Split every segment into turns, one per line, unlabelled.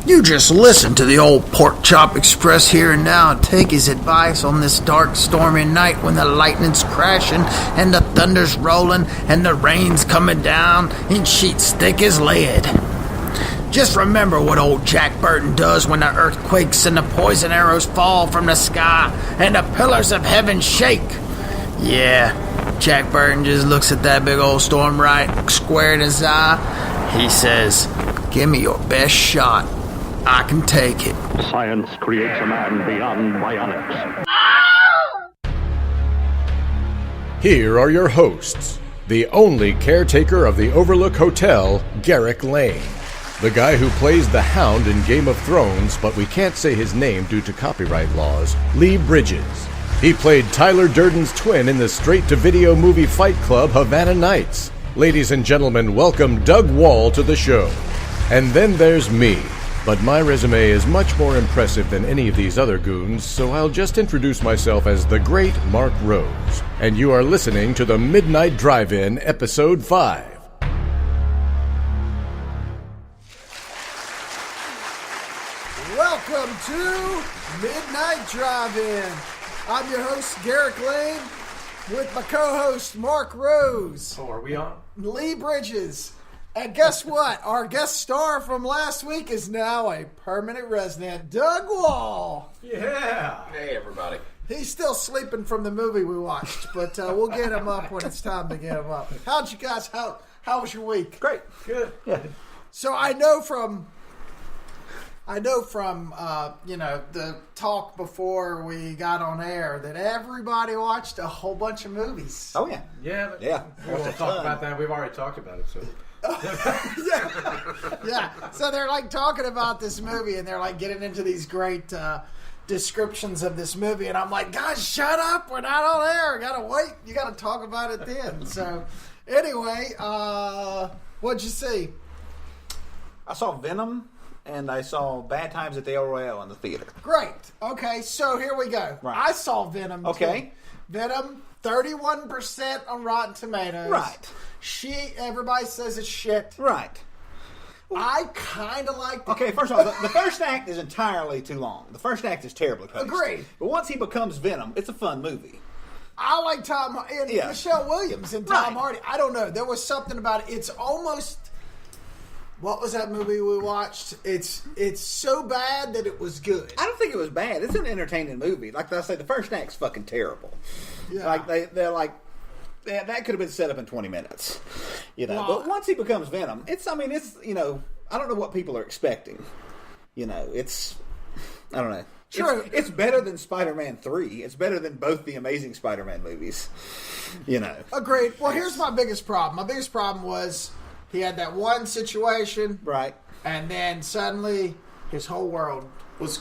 You just listen to the old Pork Chop Express here and now and take his advice on this dark, stormy night when the lightning's crashing and the thunder's rolling and the rain's coming down in sheets thick as lead. Just remember what old Jack Burton does when the earth quakes and the poison arrows fall from the sky and the pillars of heaven shake. Yeah, Jack Burton just looks at that big old storm right square in his eye. He says, "Give me your best shot. I can take it."
Science creates a man beyond bionics.
Here are your hosts, the only caretaker of the Overlook Hotel, Garrick Lane. The guy who plays the Hound in Game of Thrones, but we can't say his name due to copyright laws, Lee Bridges. He played Tyler Durden's twin in the straight-to-video movie Fight Club, Havana Nights. Ladies and gentlemen, welcome Doug Wall to the show. And then there's me. But my resume is much more impressive than any of these other goons, so I'll just introduce myself as the great Mark Rose. And you are listening to the Midnight Drive-In, Episode 5.
Welcome to Midnight Drive-In. I'm your host, Garrick Lane, with my co-host, Mark Rose.
Oh, are we on?
Lee Bridges. And guess what? Our guest star from last week is now a permanent resident, Doug Wall.
Yeah.
Hey, everybody.
He's still sleeping from the movie we watched, but we'll get him up when it's time to get him up. How'd you guys, how was your week?
Great. Good.
Yeah. So I know from the talk before we got on air that everybody watched a whole bunch of movies.
Oh, yeah.
Yeah.
Yeah.
We won't talk about that. We've already talked about it, so.
Yeah. So they're like talking about this movie and they're like getting into these great descriptions of this movie. And I'm like, guys, shut up. We're not on air. Gotta wait. You gotta talk about it then. So anyway, what'd you see?
I saw Venom, and I saw Bad Times at the El Royale in the theater.
Great. Okay, so here we go.
Right.
I saw Venom.
Okay.
Too. Venom, 31% on Rotten Tomatoes.
Right.
Everybody says it's shit.
Right.
I kind of liked it.
Okay, first of all, the first act is entirely too long. The first act is terribly paced.
Agreed.
But once he becomes Venom, it's a fun movie.
I like Tom and Michelle Williams and Tom
Right.
Hardy. I don't know. There was something about it. It's almost... What was that movie we watched? It's so bad that it was good.
I don't think it was bad. It's an entertaining movie. Like I say, the first act's fucking terrible.
Yeah.
Like they're like... that could have been set up in 20 minutes.
Well,
but once he becomes Venom, I don't know what people are expecting. I don't know.
True.
It's better than Spider-Man 3. It's better than both the Amazing Spider-Man movies.
Agreed. Well, here's my biggest problem. My biggest problem was he had that one situation.
Right.
And then suddenly his whole world was...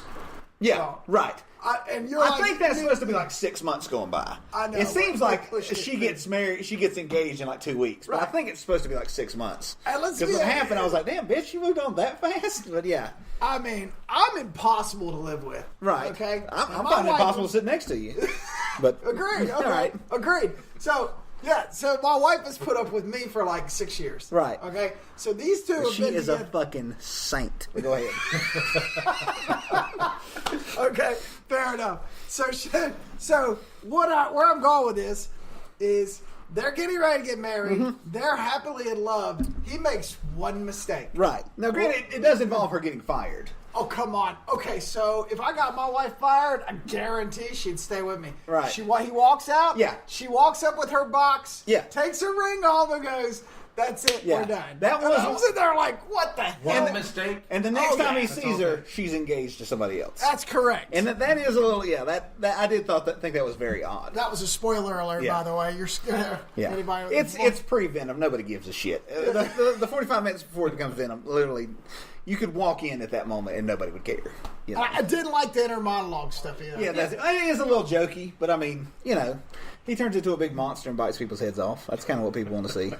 Yeah,
gone.
right.
I
think that's supposed to be like 6 months going by.
I know.
It seems like
Push it
she
through.
gets married, she gets engaged in like 2 weeks. But I
Right.
think it's supposed to be like 6 months.
And let's
Because
be-
what happened, I was like, damn, bitch, you moved on that fast? But yeah.
I mean, I'm impossible to live with.
Right.
Okay?
I'm
And my
finding it
wife
impossible
was-
to sit next to you. But
Agreed. Okay.
All right.
Agreed. So my wife has put up with me for like 6 years.
Right.
Okay? So these two have
she
been
is a
together.
fucking saint. Go ahead.
Okay, fair enough. So where I'm going with this is they're getting ready to get married.
Mm-hmm.
They're happily in love. He makes one mistake.
Right. Now, granted, it does involve her getting fired.
Oh, come on. Okay, so if I got my wife fired, I guarantee she'd stay with me.
Right.
He walks out.
Yeah.
She walks up with her box.
Yeah.
Takes her ring off and goes, "That's it.
Yeah.
We're done."
That
And
was-
I'm sitting there like, what the hell?
One mistake.
And the next time he
That's
sees her,
okay.
she's engaged to somebody else.
That's correct.
And that is a little, that I did think that was very odd.
That was a spoiler alert,
Yeah.
by the way. You're
Yeah,
anybody?
it's pre-Venom. Nobody gives a shit. The 45 minutes before it becomes Venom, literally, you could walk in at that moment and nobody would care.
I didn't like the inner monologue stuff either.
Yeah, it is a little jokey, but I mean, he turns into a big monster and bites people's heads off. That's kind of what people want to see.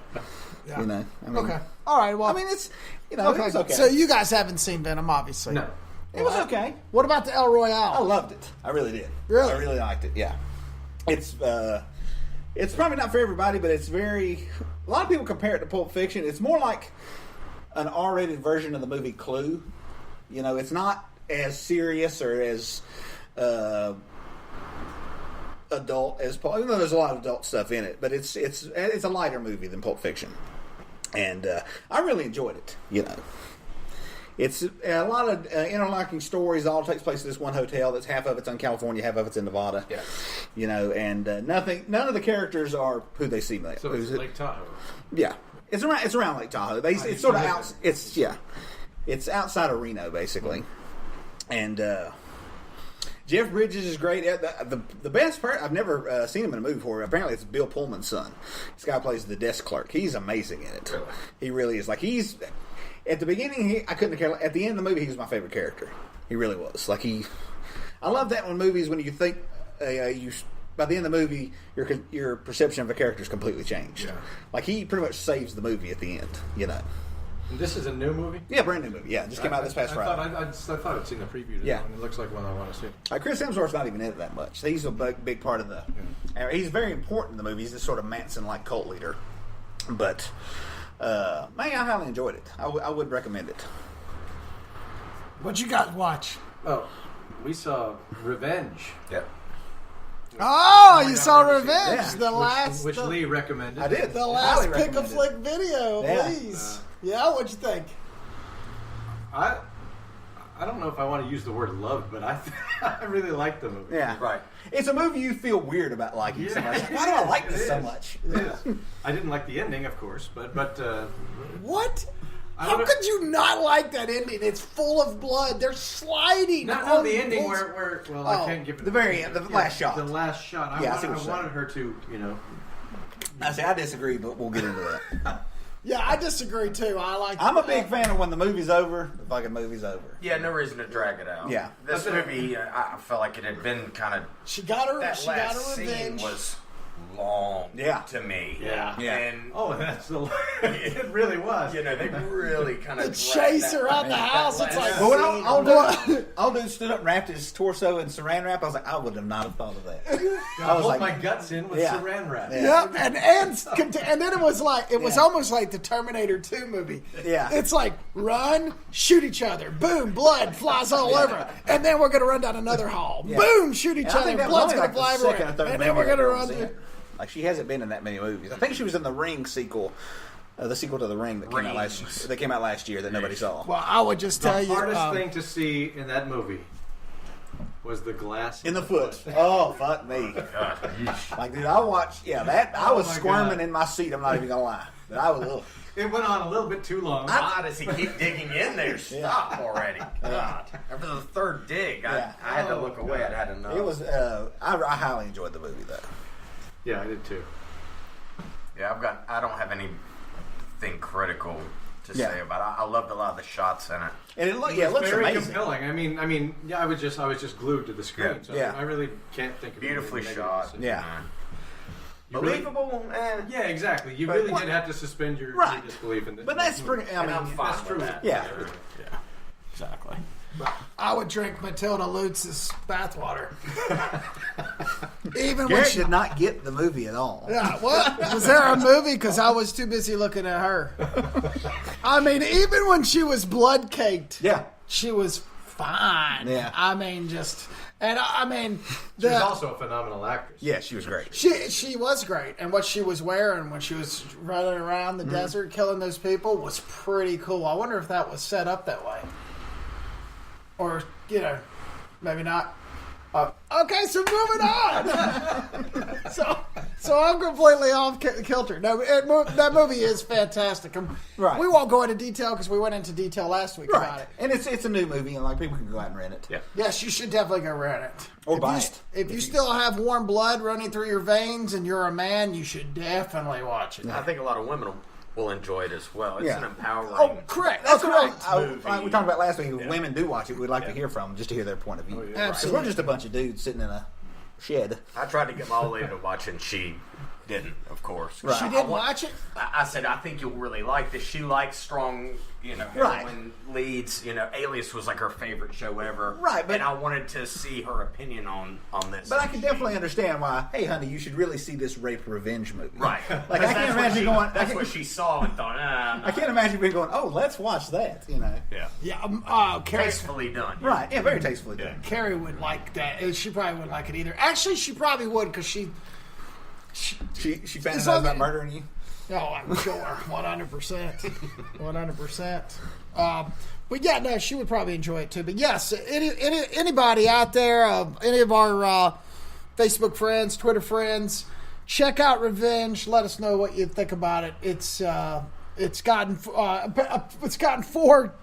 Yeah.
I mean,
Okay. All right. Well,
I mean, it's it
okay.
was okay.
So you guys haven't seen Venom, obviously.
No.
It was okay.
What about the El Royale?
I loved it. I really did.
Really?
I really liked it. Yeah. It's probably not for everybody, but it's very. A lot of people compare it to Pulp Fiction. It's more like an R-rated version of the movie Clue. You know, it's not as serious or as adult as Paul. Even though there's a lot of adult stuff in it, but it's a lighter movie than Pulp Fiction, and I really enjoyed it. You know, it's a lot of interlocking stories. All takes place at this one hotel. That's half of it's in California, half of it's in Nevada. Yeah, you know, and none of the characters are who they seem like.
So it's Lake Tahoe.
Yeah, it's around Lake Tahoe. It's sort of out. It's outside of Reno, basically, and. Jeff Bridges is great. The best part, I've never seen him in a movie before. Apparently, it's Bill Pullman's son. This guy plays the desk clerk. He's amazing in it. Really? He really is. Like, he's... At the beginning, I couldn't care. At the end of the movie, he was my favorite character. He really was. Like, I love that in movies when you think... by the end of the movie, your perception of a character is completely changed. Yeah. Like, he pretty much saves the movie at the end, you know.
And this is a new movie?
Yeah, brand new movie. Yeah, just came out this past Friday.
I thought I'd seen the preview.
Yeah.
It looks like one I want to see.
Chris Hemsworth's not even in it that much. He's a big part of the... Yeah. He's very important in the movie. He's this sort of Manson-like cult leader. But, man, I highly enjoyed it. I would recommend it.
What'd you guys watch?
Oh, we saw Revenge.
Yeah.
Oh, you saw Revenge,
Yeah.
Which Lee recommended.
I did.
the last pick-a-flick video, please. Yeah, what'd you think?
I don't know if I want to use the word love, but I really liked the movie.
Yeah, right. It's a movie you feel weird about liking so much. Why do I like this so much?
I didn't like the ending, of course, but
what? How could you not like that ending? It's full of blood. They're sliding.
No, the ending where I can't give it
the very end, the last shot.
The last shot. I wanted her to, you know.
I disagree, but we'll get into that.
Yeah, I disagree too.
I'm a big fan of when the movie's over, the fucking movie's over.
Yeah, no reason to drag it out.
Yeah.
This movie, I felt like it had been kind of...
She got her
revenge. Scene was long to me.
Yeah.
And
that's it really was.
You know, they really kind of
the chase her out the house. It's like,
old dude stood up and wrapped his torso in saran wrap. I was like, I would have not have thought of that.
I was like, my guts in with saran wrap.
Yeah, and then it was like was almost like the Terminator 2 movie.
Yeah,
it's like run, shoot each other, boom, blood flies all over, and then we're gonna run down another hall, boom, shoot each other, blood's gonna fly everywhere, and then we're gonna run through.
Like, she hasn't been in that many movies. I think she was in the Ring sequel, the sequel to The Ring that came out last year that nobody saw.
Well, I would just tell you,
the hardest thing to see in that movie was the glass
in the foot. Oh, fuck me! Like, dude, I watched. Yeah, that I was squirming in my seat. I'm not even gonna lie, but I was.
It went on a little bit too long.
Why does he keep digging in there? Stop already! God, after the third dig, I had to look away. I had enough.
It was. I highly enjoyed the movie though.
Yeah, I did too.
Yeah, I don't have anything critical to say about it. I loved a lot of the shots in it.
And it looks
very
amazing.
Compelling. I mean, I was just glued to the screen. So I really can't think of
beautifully shot.
Yeah.
Believable?
Yeah, exactly. You really did have to suspend your disbelief in this.
But that's pretty. I mean,
I'm fine
that's true.
That.
Yeah.
Exactly.
I would drink Matilda Lutz's bathwater. Even
Garrick did not get the movie at all.
Yeah, what? Was there a movie? Because I was too busy looking at her. I mean, even when she was blood caked, she was fine.
Yeah.
I mean, just... And I mean...
She was also a phenomenal actress.
Yeah, she was great.
She was great. And what she was wearing when she was running around the desert killing those people was pretty cool. I wonder if that was set up that way. Or, you know, maybe not. Okay, so moving on. so I'm completely off kilter. No, that movie is fantastic.
Right.
We won't go into detail because we went into detail last week about it.
And it's a new movie, and like people can go out and rent it.
Yeah.
Yes, you should definitely go rent it.
Or buy it.
If you still have warm blood running through your veins and you're a man, you should definitely watch it.
I think a lot of women will enjoy it as well. It's an empowering.
Oh, correct. That's correct.
Like we talked about last week. If women do watch it, we'd like to hear from them, just to hear their point of view.
Absolutely.
We're just a bunch of dudes sitting in a shed.
I tried to get my old lady to watch it, and she didn't, of course.
Right.
She didn't watch it?
I said, I think you'll really like this. She likes strong, heroine leads. Alias was like her favorite show ever.
Right, but
and I wanted to see her opinion on this.
But I can definitely understand why. Hey, honey, you should really see this rape revenge movie.
Right.
Like I can't imagine going.
That's what she saw and thought.
I can't imagine being going. Oh, let's watch that.
Yeah.
Yeah. Carrie,
Tastefully done.
Right. Yeah. Very tastefully done.
Carrie wouldn't like that. She probably wouldn't like it either. Actually, she probably would because she
fantasized about murdering you.
Oh, I'm sure, 100%, 100%. But yeah, no, she would probably enjoy it too. But yes, anybody out there, any of our Facebook friends, Twitter friends, check out Revenge. Let us know what you think about it. It's gotten four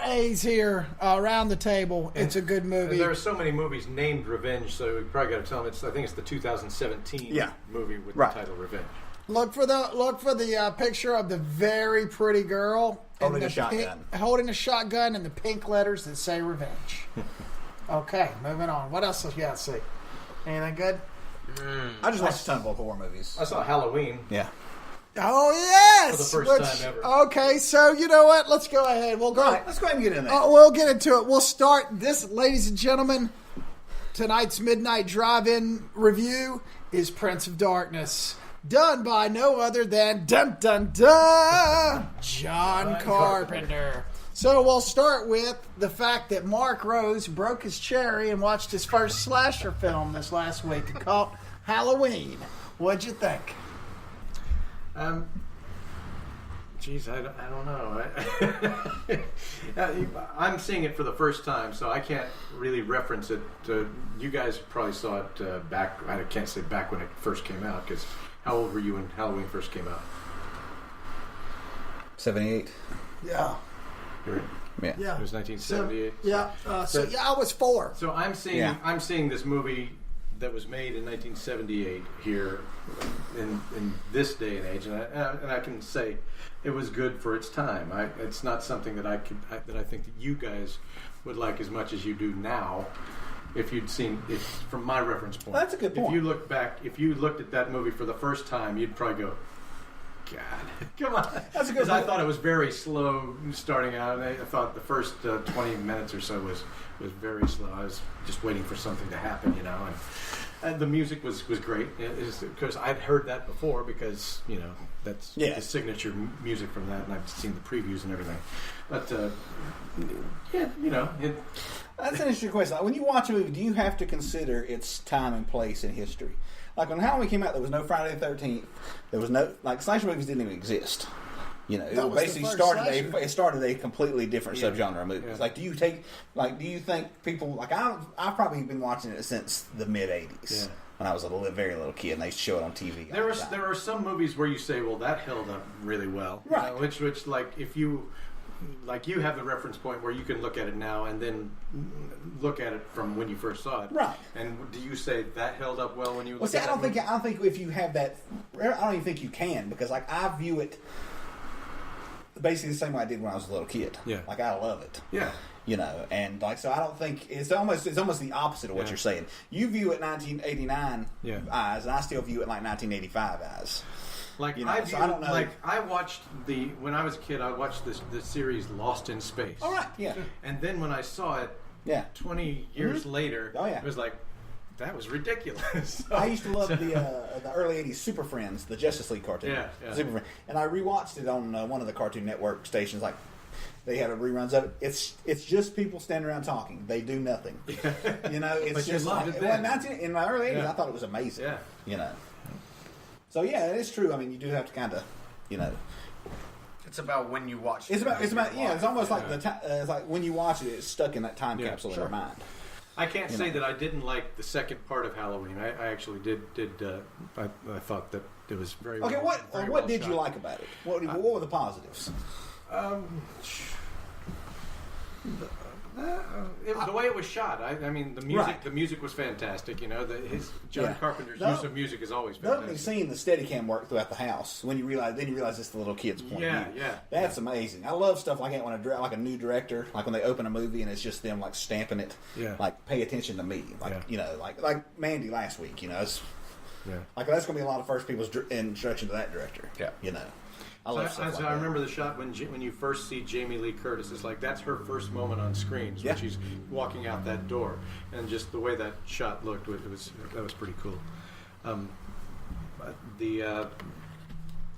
A's here around the table. It's a good movie.
And there are so many movies named Revenge, so we probably got to tell them. I think it's the 2017 movie with the title Revenge.
Look for the picture of the very pretty girl
holding a shotgun.
Holding a shotgun and the pink letters that say Revenge. Okay, moving on. What else do you got to see? Anything good?
I just watched a ton of horror movies.
I saw Halloween.
Yeah.
Oh, yes!
For the first time ever.
Okay, so you know what? Let's go ahead. We'll go.
Right, let's go ahead and get in there.
We'll get into it. We'll start this, ladies and gentlemen. Tonight's Midnight Drive-In review is Prince of Darkness, done by no other than John Carpenter. So we'll start with the fact that Mark Rose broke his cherry and watched his first slasher film this last week called Halloween. What'd you think?
Geez, I don't know. I'm seeing it for the first time, so I can't really reference it. You guys probably saw it back. I can't say back when it first came out, because how old were you when Halloween first came out?
78.
Yeah.
Yeah.
Yeah.
It was 1978.
I was 4.
So I'm seeing this movie that was made in 1978 here in this day and age, and I can say it was good for its time. It's not something that I think that you guys would like as much as you do now. If you'd seen it from my reference point,
that's a good point.
If you look back, if you looked at that movie for the first time, you'd probably go, God, come on.
That's a good.
Because I thought it was very slow starting out. And I thought the first 20 minutes or so was very slow. I was just waiting for something to happen, And the music was great. Because I'd heard that before, because that's the signature music from that, and I've seen the previews and everything. But
that's an interesting question. When you watch a movie, do you have to consider its time and place in history? Like when Halloween came out, there was no Friday the 13th. There was no slasher movies didn't even exist. It basically started a completely different subgenre of movies. Yeah. Like, do you think people I've probably been watching it since the mid '80s when I was a very little kid, and they used to show it on TV.
There are some movies where you say, well, that held up really well,
right?
Which if you. Like, you have the reference point where you can look at it now and then look at it from when you first saw it.
Right.
And do you say that held up well when you look
at it?
I
don't think if you have that, I don't even think you can, because I view it basically the same way I did when I was a little kid.
Yeah.
I love it.
Yeah.
And so I don't think it's almost the opposite of what you're saying. You view it 1989 eyes, and I still view it like 1985 eyes.
Like,
I don't know.
Like, I watched when I was a kid, I watched the series Lost in Space.
All right, yeah.
And then when I saw it, 20 years later, it was like, that was ridiculous.
I used to love the early 80s Super Friends, the Justice League cartoon.
Yeah.
Super Friends. And I rewatched it on one of the Cartoon Network stations. Like, they had reruns of it. It's just people standing around talking. They do nothing. It's
but
just
loved it then.
In my early 80s, I thought it was amazing.
Yeah.
So yeah, it is true. I mean, you do have to kind of,
It's about when you watch.
It's almost like it's like when you watch it, it's stuck in that time capsule in your mind.
I can't say that I didn't like the second part of Halloween. I actually did. I thought that it was very
okay.
Well,
what did you like about it? What were the positives?
The way it was shot. I mean, the music.
Right.
The music was fantastic. John Carpenter's use of music is always
the
fantastic.
opening scene, the Steadicam work throughout the house. When you realize it's the little kid's point of view.
Yeah.
That's amazing. I love stuff like that when a new director, like when they open a movie and it's just them stamping it.
Yeah.
Like, pay attention to me. Like Mandy last week.
Yeah.
Like that's going to be a lot of first people's introduction to that director.
Yeah.
You know, I love stuff like that.
I remember the shot when you first see Jamie Lee Curtis. It's like that's her first moment on screen when she's walking out that door, and just the way that shot looked, that was pretty cool. The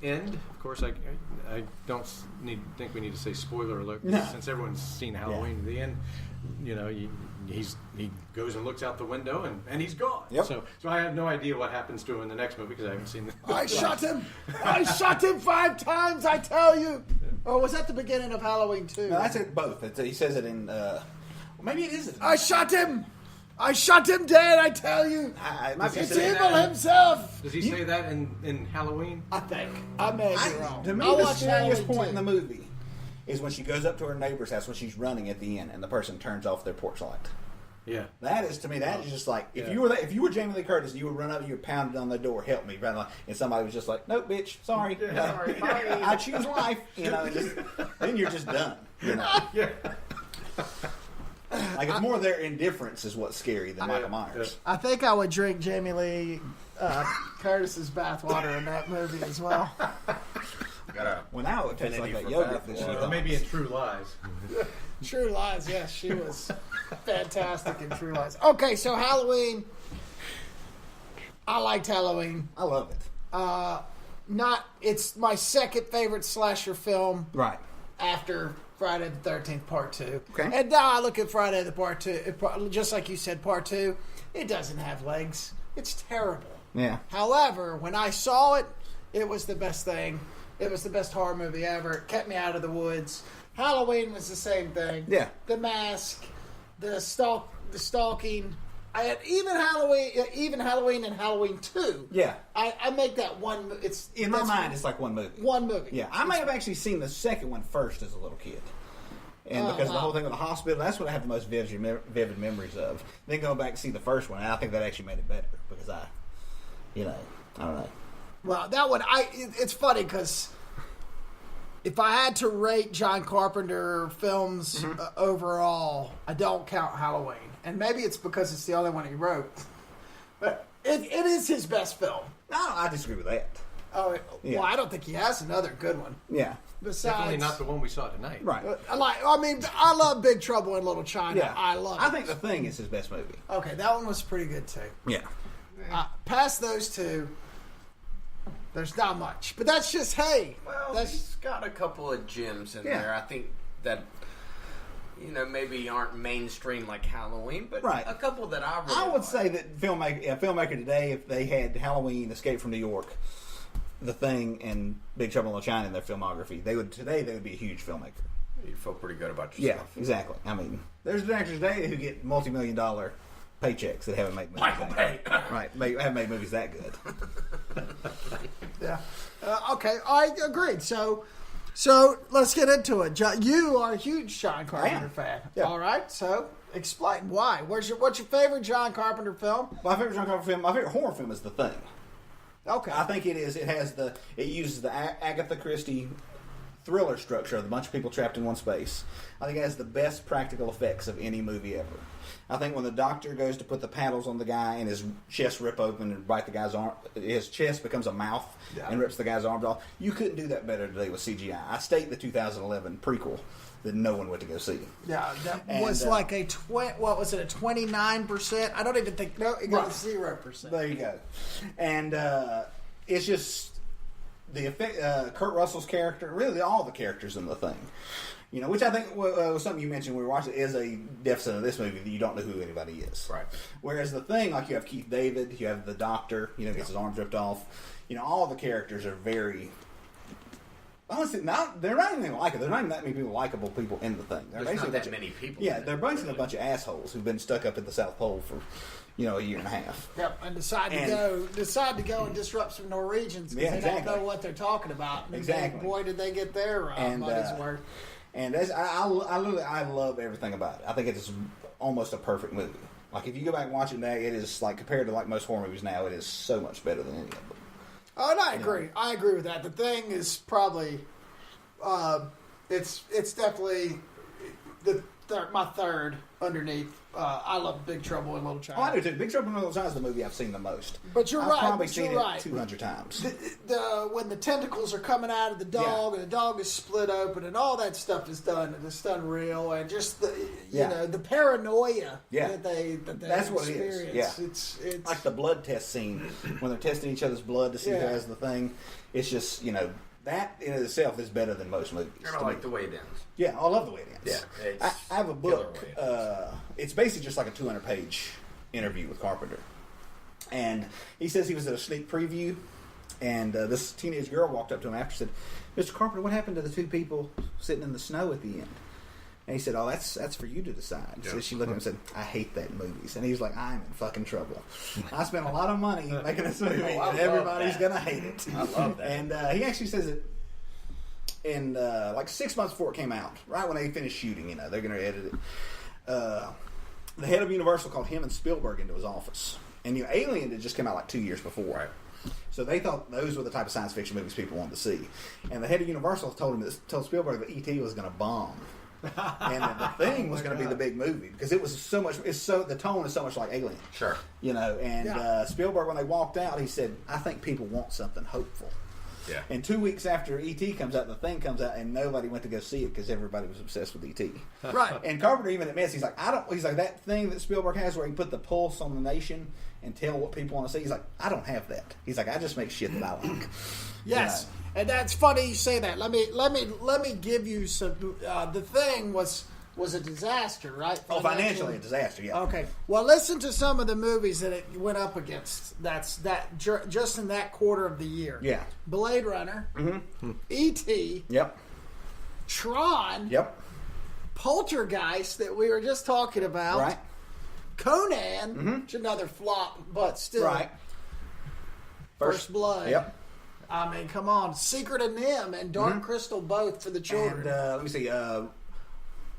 end, of course, I don't think we need to say spoiler alert since everyone's seen Halloween. The end, you know, he goes and looks out the window and he's gone.
Yep.
So I have no idea what happens to him in the next movie because I haven't seen the.
I shot him! I shot him 5 times, I tell you! Or was that the beginning of Halloween 2?
No, that's it. Both. He says it in. Maybe it is.
I shot him! I shot him dead, I tell you! It's evil himself!
Does he say that in Halloween?
I think. I may be wrong.
To me,
I
the
watched
scariest
Halloween
point
too.
in the movie is when she goes up to her neighbor's house when she's running at the end, and the person turns off their porch light.
Yeah.
That is, to me, that is just like if you were Jamie Lee Curtis, you would run up and you would pound it on the door, help me, and somebody was just like, nope, bitch, sorry,
Sorry, bye.
I choose life, you know, and then you're just done, you know.
Yeah.
Like it's more their indifference is what's scary than Michael Myers.
I think I would drink Jamie Lee Curtis's bathwater in that movie as well.
Well, now it tastes like that yogurt that she
Or
thought.
maybe in True Lies.
True Lies, yes, she was fantastic in True Lies. Okay, so Halloween. I liked Halloween.
I love it.
It's my second favorite slasher film
Right.
after Friday the 13th Part 2.
Okay.
And now I look at Friday the Part 2, just like you said, Part 2, it doesn't have legs. It's terrible.
Yeah.
However, when I saw it, it was the best thing. It was the best horror movie ever. It kept me out of the woods. Halloween was the same thing.
Yeah.
The mask, the stalking. Even Halloween and Halloween 2.
Yeah.
I make that one.
In my mind, it's like one movie.
One movie.
Yeah, I may have actually seen the second one first as a little kid. And because of the whole thing with the hospital, that's what I have the most vivid memories of. Then going back and see the first one, and I think that actually made it better because I don't know.
Well, that one, it's funny because if I had to rate John Carpenter films overall, I don't count Halloween. And maybe it's because it's the only one he wrote. But it is his best film.
No, I disagree with that.
Oh,
Yeah.
well, I don't think he has another good one.
Yeah.
Besides,
Definitely not the one we saw tonight.
Right.
I love Big Trouble in Little China.
Yeah.
I love it.
I think The Thing is his best movie.
Okay, that one was pretty good too.
Yeah.
Past those two, there's not much. But that's just, hey.
Well,
that's
he's got a couple of gems in
Yeah.
there. I think that, maybe aren't mainstream like Halloween, but
Right.
a couple that I really
I would
like.
say that a filmmaker today, if they had Halloween, Escape from New York, The Thing, and Big Trouble in Little China in their filmography, they would be a huge filmmaker.
You feel pretty good about
Yeah,
yourself.
exactly. I mean, there's directors today who get multi-million-dollar paychecks that haven't made movies.
Michael Bay.
Right, haven't made movies that good.
Yeah. Okay, I agreed. So let's get into it. You are a huge John Carpenter fan.
Yeah.
All right. So explain why. What's your favorite John Carpenter film?
My favorite John Carpenter film, my favorite horror film is The Thing.
Okay.
I think it is. It uses the Agatha Christie thriller structure of a bunch of people trapped in one space. I think it has the best practical effects of any movie ever. I think when the doctor goes to put the paddles on the guy and his chest rip open and bite the guy's arm, his chest becomes a mouth and rips the guy's arms off. You couldn't do that better today with CGI. I state the 2011 prequel that no one went to go see.
Yeah, that
And,
was like a 29%. I don't even think it got 0%.
There you go. And it's just the effect. Kurt Russell's character, really all the characters in The Thing. Which I think was something you mentioned when we were watching, is a deficit of this movie that you don't know who anybody is.
Right.
Whereas The Thing, like you have Keith David, you have the doctor, gets his arms ripped off. All the characters are very. Honestly, they're not even like it. There's not even that many likable people in The Thing.
There's not that many people.
Yeah, they're basically a bunch of assholes who've been stuck up at the South Pole for, a year and a half.
Yep, and decide to go and disrupt some Norwegians because they don't know what they're talking about. And
Exactly.
Boy, did they get their money's worth.
And I love everything about it. I think it is almost a perfect movie. Like if you go back and watch it now, it is like compared to like most horror movies now, it is so much better than any of them.
Oh, and I agree. I agree with that. The Thing is probably, it's definitely the third underneath. I love Big Trouble in Little China.
Oh, I do too. Big Trouble in Little China is the movie I've seen the most.
But you're
I've
right.
probably
but
seen
you're
it
right.
200 times.
When the tentacles are coming out of the dog and the dog is split open and all that stuff is done and it's done real and just the the paranoia that they
That's what it is. Yeah.
It's
like the blood test scene when they're testing each other's blood to see who has the thing. It's just that in itself is better than most movies.
I like the way it ends.
Yeah, I love the way it ends.
Yeah,
I have a book. It's basically just like a 200-page interview with Carpenter. And he says he was at a sneak preview, and this teenage girl walked up to him after and said, "Mr. Carpenter, what happened to the two people sitting in the snow at the end?" And he said, "Oh, that's for you to decide." So she looked at him and said, "I hate that in movies." And he was like, "I'm in fucking trouble. I spent a lot of money making this movie, and everybody's going to hate it."
I love that.
And he actually says it in like 6 months before it came out, right when they finished shooting, they're going to edit it. The head of Universal called him and Spielberg into his office. And Alien had just come out like 2 years before.
Right.
So they thought those were the type of science fiction movies people wanted to see. And the head of Universal told Spielberg that E.T. was going to bomb. And that the thing was going to be the big movie because it was so much. The tone is so much like Alien.
Sure.
And Spielberg, when they walked out, he said, "I think people want something hopeful."
Yeah.
And 2 weeks after E.T. comes out, the thing comes out, and nobody went to go see it because everybody was obsessed with E.T.
Right.
And Carpenter even admits, he's like, that thing that Spielberg has where he put the pulse on the nation and tell what people want to see. He's like, I don't have that. He's like, I just make shit that I like.
Yes. And that's funny you say that. Let me give you some. The Thing was a disaster, right?
Financially a disaster. Yeah.
Okay. Well, listen to some of the movies that it went up against. Just in that quarter of the year.
Yeah.
Blade Runner. E.T.
Yep.
Tron.
Yep.
Poltergeist that we were just talking about.
Right.
Conan, which is another flop, but still.
Right.
First Blood.
Yep.
I mean, come on. Secret of NIMH and Dark Crystal both for the children.
And let me see.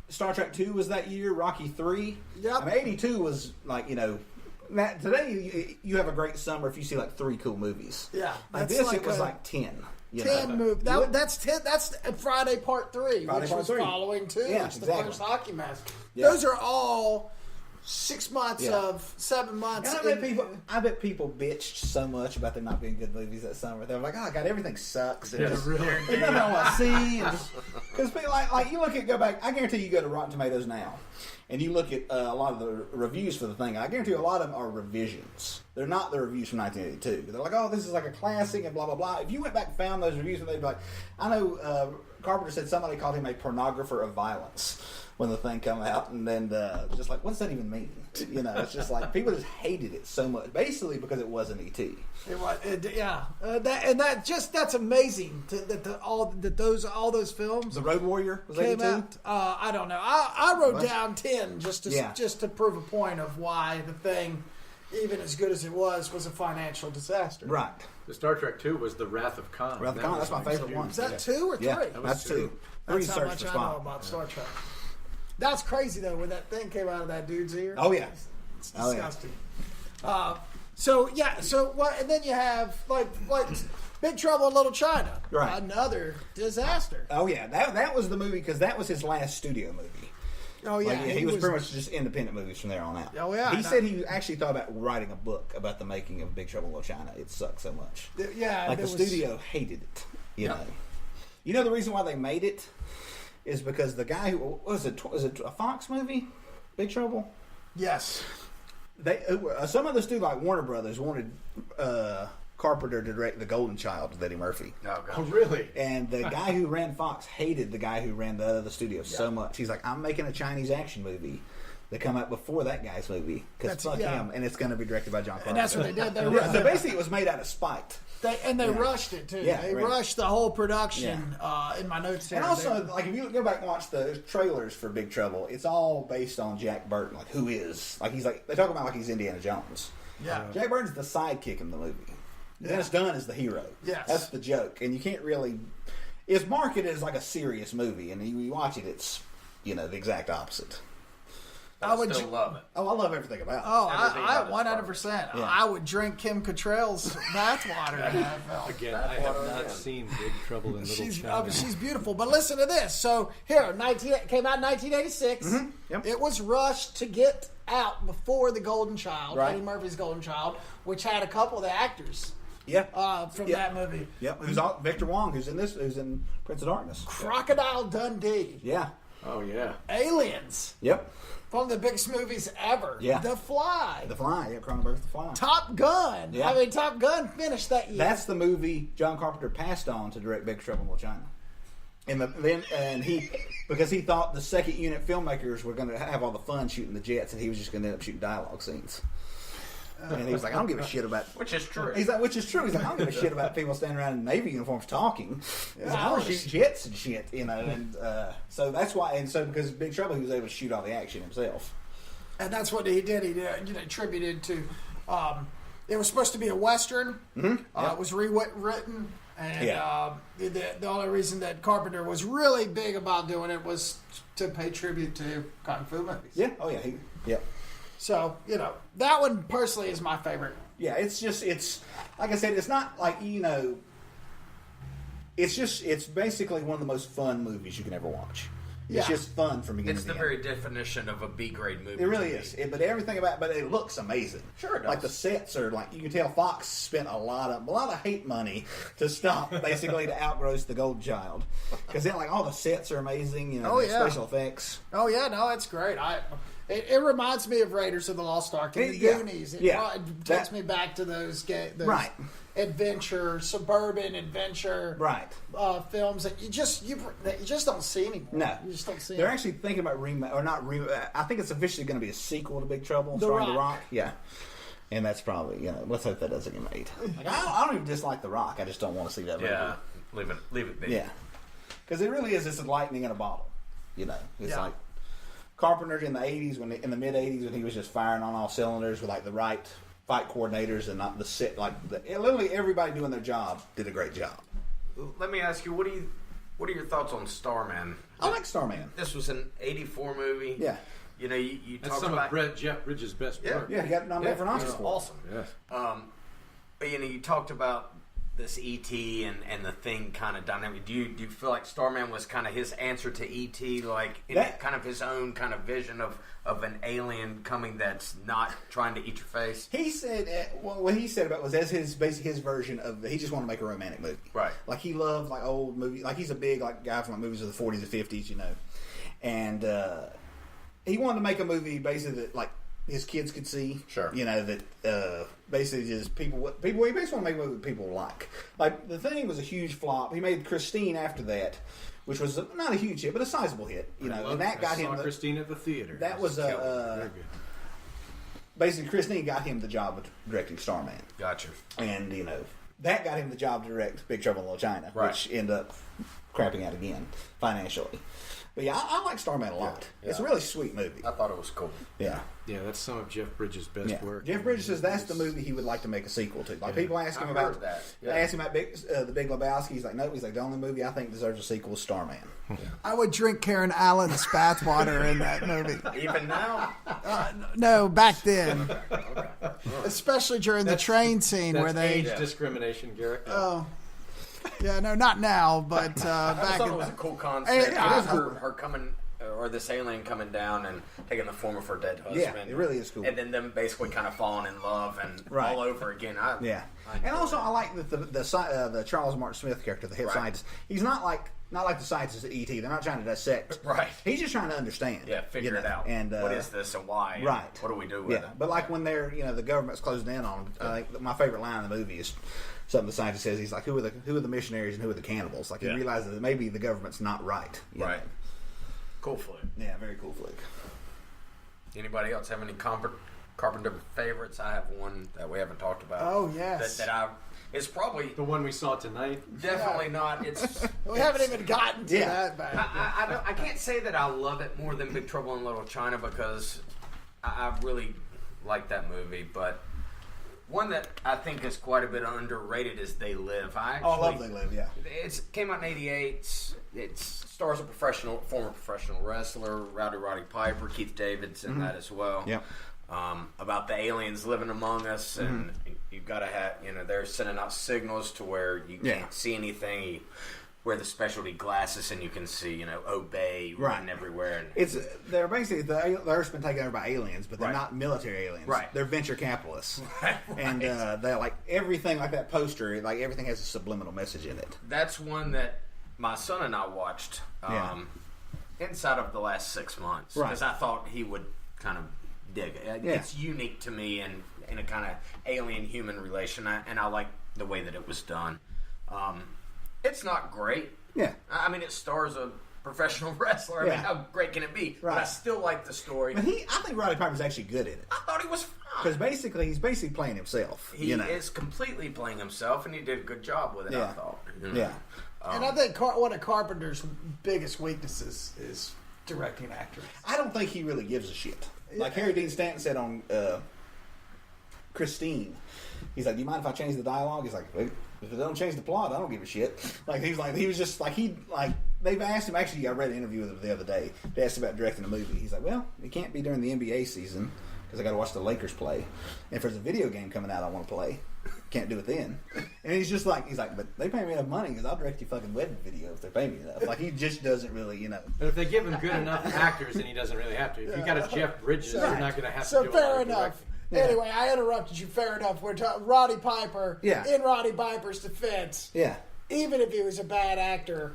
Star Trek 2 was that year. Rocky 3.
Yep.
I mean, 82 was like, today you have a great summer if you see like 3 cool movies.
Yeah.
Like this, it was like 10.
10 movies. That's 10. That's Friday Part 3, which was following too.
Yeah,
It's the
exactly.
first hockey match.
Yeah.
Those are all 6 months of 7 months.
And I bet people bitched so much about there not being good movies that summer. They're like, "Oh God, everything sucks." And there's nothing I want to see. Because people like you go back. I guarantee you go to Rotten Tomatoes now, and you look at a lot of the reviews for the thing. I guarantee you a lot of them are revisions. They're not the reviews from 1982. They're like, "Oh, this is like a classic," and blah blah blah. If you went back and found those reviews, and they'd be like, I know Carpenter said somebody called him a pornographer of violence when the thing come out, and then just like, what does that even mean? It's just like people just hated it so much, basically because it wasn't E.T.
It was, that's amazing all those films.
The Road Warrior was
came
82.
out. I don't know. I wrote down 10 just to prove a point of why the Thing, even as good as it was a financial disaster.
Right.
The Star Trek 2 was The Wrath of Khan.
Wrath of Khan, that's my favorite one.
Is that 2 or 3?
Yeah, that's 2.
That's
Three
how
Search
much
for
I know
Spock.
about Star Trek. That's crazy though when that thing came out of that dude's ear.
Oh yeah,
it's disgusting. So what? And then you have like Big Trouble in Little China,
right?
Another disaster.
Oh yeah, that was the movie because that was his last studio movie.
Oh yeah,
he was pretty much just independent movies from there on out.
Oh yeah,
he said he actually thought about writing a book about the making of Big Trouble in Little China. It sucked so much.
Yeah,
like the studio hated it. You know the reason why they made it is because the guy who was it a Fox movie, Big Trouble?
Yes.
They some of the studios like Warner Brothers wanted Carpenter to direct The Golden Child with Eddie Murphy.
Oh, really?
And the guy who ran Fox hated the guy who ran the other studio so much. He's like, I'm making a Chinese action movie that come out before that guy's movie because fuck him, and it's going to be directed by John Carpenter.
And that's what they did.
So basically, it was made out of spite.
They rushed it too.
Yeah,
they rushed the whole production. In my notes here,
and also, like if you go back and watch the trailers for Big Trouble, it's all based on Jack Burton. Like who is he's like they talk about like he's Indiana Jones.
Yeah,
Jack Burton's the sidekick in the movie. Dennis Dunn is the hero.
Yes,
that's the joke, and you can't really. It's marketed as like a serious movie, and you watch it, it's the exact opposite.
I would still love it.
Oh, I love everything about it.
Oh,
Everything
I
about it's
100%.
Yeah.
I would drink Kim Cattrall's bathwater in that film.
Again, I have not seen Big Trouble in Little China.
She's beautiful. But listen to this. So here, came out in 1986.
Mm-hmm. Yep.
It was rushed to get out before The Golden Child,
Right.
Eddie Murphy's Golden Child, which had a couple of the actors from that movie.
Yep. Who's Victor Wong? Who's in Prince of Darkness?
Crocodile Dundee.
Yeah.
Oh yeah.
Aliens.
Yep.
One of the biggest movies ever.
Yeah.
The Fly.
The Fly. Yeah, Cronenberg's The Fly.
Top Gun.
Yeah.
I mean, Top Gun finished that year.
That's the movie John Carpenter passed on to direct Big Trouble in Little China. Because he thought the second unit filmmakers were going to have all the fun shooting the jets, and he was just going to end up shooting dialogue scenes. And he was like, I don't give a shit about...
Which is true.
He's like, which is true. He's like, I don't give a shit about people standing around in Navy uniforms talking. He's like, I want to shoot jets and shit, And so that's why... And so because Big Trouble, he was able to shoot all the action himself.
And that's what he did. He attributed to... it was supposed to be a Western.
Mm-hmm.
It was rewritten. And the only reason that Carpenter was really big about doing it was to pay tribute to Kung Fu movies.
Yeah. Oh, yeah. Yeah.
So, that one personally is my favorite.
Yeah, it's like I said, it's not like, it's basically one of the most fun movies you can ever watch. It's just fun from beginning
It's
to
the
end.
very definition of a B-grade movie.
It really is. But everything about but it looks amazing.
Sure it does.
Like the sets are like, you can tell Fox spent a lot of hate money to stop basically to outgross the Golden Child. Because then like all the sets are amazing, the special effects.
Oh, yeah, no, it's great. It reminds me of Raiders of the Lost Ark and the Goonies. It takes me back to those
Right.
suburban adventure films that you just don't see anymore.
No.
You just don't see
They're
them.
actually thinking about I think it's officially going to be a sequel to Big Trouble, starring The Rock. Yeah. And that's probably, let's hope that doesn't get made. Like, I don't even dislike The Rock. I just don't want to see that movie.
Yeah, leave it be.
Yeah. Because it really is just lightning in a bottle. It's like Carpenter in the 80s, in the mid 80s, when he was just firing on all cylinders with like the right fight coordinators and not the set, literally everybody doing their job did a great job.
Let me ask you, what are your thoughts on Starman?
I like Starman.
This was an '84 movie.
Yeah.
You
That's
talked
some
about
of Jeff Bridges' best work.
Yeah, he got nominated for an Oscar.
It's awesome.
Yes.
But you talked about this E.T. and the Thing kind of dynamic. Do you feel like Starman was kind of his answer to E.T., like kind of his own kind of vision of an alien coming that's not trying to eat your face?
He said, what he said about it was as basically his version of, he just wanted to make a romantic movie.
Right.
Like he loved like old movies, like he's a big guy from movies of the 40s and 50s, and he wanted to make a movie basically that like his kids could see.
Sure.
That basically just he basically want to make a movie that people like. Like The Thing was a huge flop. He made Christine after that, which was not a huge hit, but a sizable hit. And that got him.
Christine at the theater.
That was
very good.
Basically Christine got him the job of directing Starman.
Gotcha.
And that got him the job to direct Big Trouble in Little China, which ended up crapping out again financially. But yeah, I like Starman a lot.
Yeah.
It's a really sweet movie.
I thought it was cool.
Yeah.
Yeah, that's some of Jeff Bridges' best work.
Jeff Bridges says that's the movie he would like to make a sequel to. Like people ask him about
that.
They ask him about the Big Lebowski. He's like, no. He's like, the only movie I think deserves a sequel is Starman.
I would drink Karen Allen's bathwater in that movie.
Even now?
No, back then. Especially during the train scene where they...
age discrimination, Garrick.
Oh. Yeah, no, not now, but
I
back
thought
in...
it was a cool concept.
Yeah,
her coming... Or this alien coming down and taking the form of her dead husband.
Yeah, it really is cool.
And then them basically kind of falling in love and all over again.
And also I like that the Charles Martin Smith character, the head scientist. He's not like the scientists at E.T. They're not trying to dissect.
Right.
He's just trying to understand.
Yeah, figure it out.
And
what is this and why? And
right.
what do we do with it?
But like when they're the government's closing in on them, I think my favorite line in the movie is something the scientist says. He's like, who are the missionaries and who are the cannibals? Like he realizes that maybe the government's not right.
Right. Cool flick.
Yeah, very cool flick.
Anybody else have any Carpenter favorites? I have one that we haven't talked about.
Oh, yes.
It's probably
the one we saw tonight.
Definitely not. It's
we haven't even gotten to that back.
I can't say that I love it more than Big Trouble in Little China because I really like that movie, but one that I think is quite a bit underrated is They Live.
I love They Live, yeah.
It came out in '88. it stars a former professional wrestler, Roddy Piper. Keith David's in that as well.
Yep.
About the aliens living among us, and you've got to have, they're sending out signals to where you can't see anything. You wear the specialty glasses, and you can see, obey, running everywhere. And
they're basically the Earth's been taken over by aliens, but they're not military aliens.
Right.
They're venture capitalists,
Right.
And they're like everything like that poster. Like everything has a subliminal message in it.
That's one that my son and I watched inside of the last 6 months because I thought he would kind of dig it. It's unique to me in a kind of alien-human relation, and I like the way that it was done. It's not great.
Yeah.
I mean, it stars a professional wrestler. I mean, how great can it be?
Right.
But I still like the story.
But I think Roddy Piper's actually good at it.
I thought he was fine.
Because he's basically playing himself.
He is completely playing himself, and he did a good job with it, I thought.
Yeah.
And I think one of Carpenter's biggest weaknesses is directing actors.
I don't think he really gives a shit. Like Harry Dean Stanton said on Christine, he's like, "Do you mind if I change the dialogue?" He's like, "If it don't change the plot, I don't give a shit." He was just like they've asked him. Actually, I read an interview with him the other day. They asked him about directing a movie. He's like, "Well, it can't be during the NBA season because I got to watch the Lakers play. And if there's a video game coming out I want to play, can't do it then." And he's like, "But they pay me enough money because I'll direct your fucking wedding video if they pay me enough." Like he just doesn't really,
But if they give him good enough actors, then he doesn't really have to. If you got a Jeff Bridges, you're not going to have to do a lot
fair
of
enough.
directing.
Anyway, I interrupted you. Fair enough. We're talking Roddy Piper.
Yeah.
In Roddy Piper's defense, even if he was a bad actor,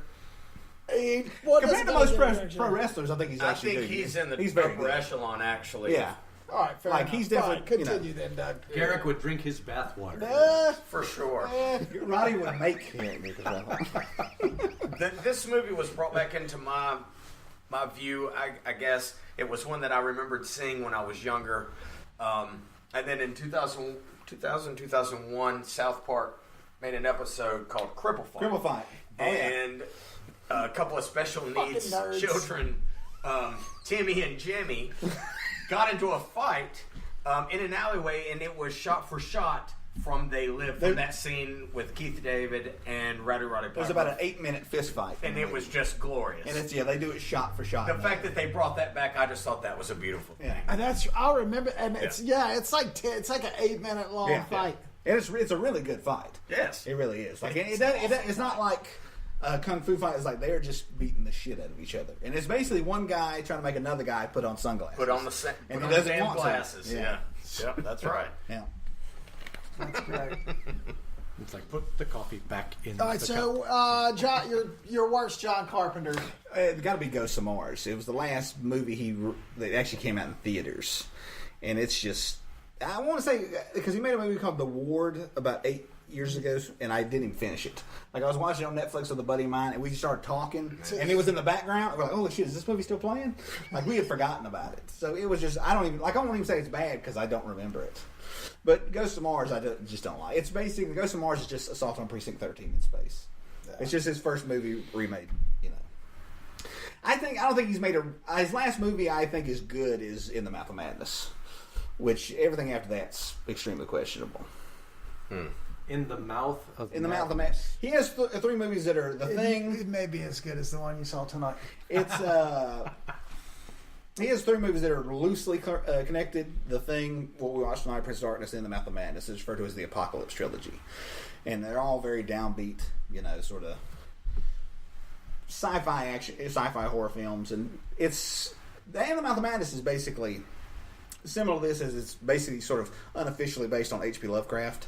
compared to most pro wrestlers, I think he's actually good.
He's in the
very
upper
good.
echelon, actually.
Yeah.
All right, fair enough.
He's definitely
Fine. Continue then, Doug.
Garrick would drink his bathwater.
For sure.
Roddy would make
This movie was brought back into my view. I guess it was one that I remembered seeing when I was younger. And then in 2001, South Park made an episode called Cripple Fight.
Cripple Fight.
And a couple of special needs children, Timmy and Jimmy, got into a fight in an alleyway, and it was shot for shot from They Live, from that scene with Keith David and Roddy Piper.
It was about an 8-minute fist fight.
And it was just glorious.
And they do it shot for shot.
The fact that they brought that back, I just thought that was a beautiful thing.
And I'll remember. And it's like an 8-minute long fight.
And it's a really good fight.
Yes,
it really is. Like it's not like a kung fu fight. It's like they're just beating the shit out of each other. And it's basically one guy trying to make another guy put on sunglasses.
Put on the damn glasses. Yeah. Yep, that's right.
Yeah.
That's great.
It's like put the coffee back in.
All right, so John, your worst John Carpenter.
It got to be Ghosts of Mars. It was the last movie that actually came out in theaters, and it's just I want to say because he made a movie called The Ward about 8 years ago, and I didn't even finish it. Like I was watching it on Netflix with a buddy of mine, and we just started talking, and it was in the background. We're like, "Oh shit, is this movie still playing?" Like we had forgotten about it, so it was just I won't even say it's bad because I don't remember it. But Ghost of Mars, I just don't like. It's basically Ghost of Mars is just Assault on Precinct 13 in space. Yeah. It's just his first movie remade. I don't think he's made his last movie. I think is good is In the Mouth of Madness, which everything after that's extremely questionable.
In the Mouth of
In the Mouth of Madness. He has 3 movies that are The Thing.
It may be as good as the one you saw tonight.
It's he has 3 movies that are loosely connected. The Thing, what we watched tonight, Prince of Darkness, and The Mouth of Madness is referred to as the Apocalypse Trilogy. And they're all very downbeat, sort of sci-fi horror films. And it's The In the Mouth of Madness is basically similar to this, as it's basically sort of unofficially based on H.P. Lovecraft.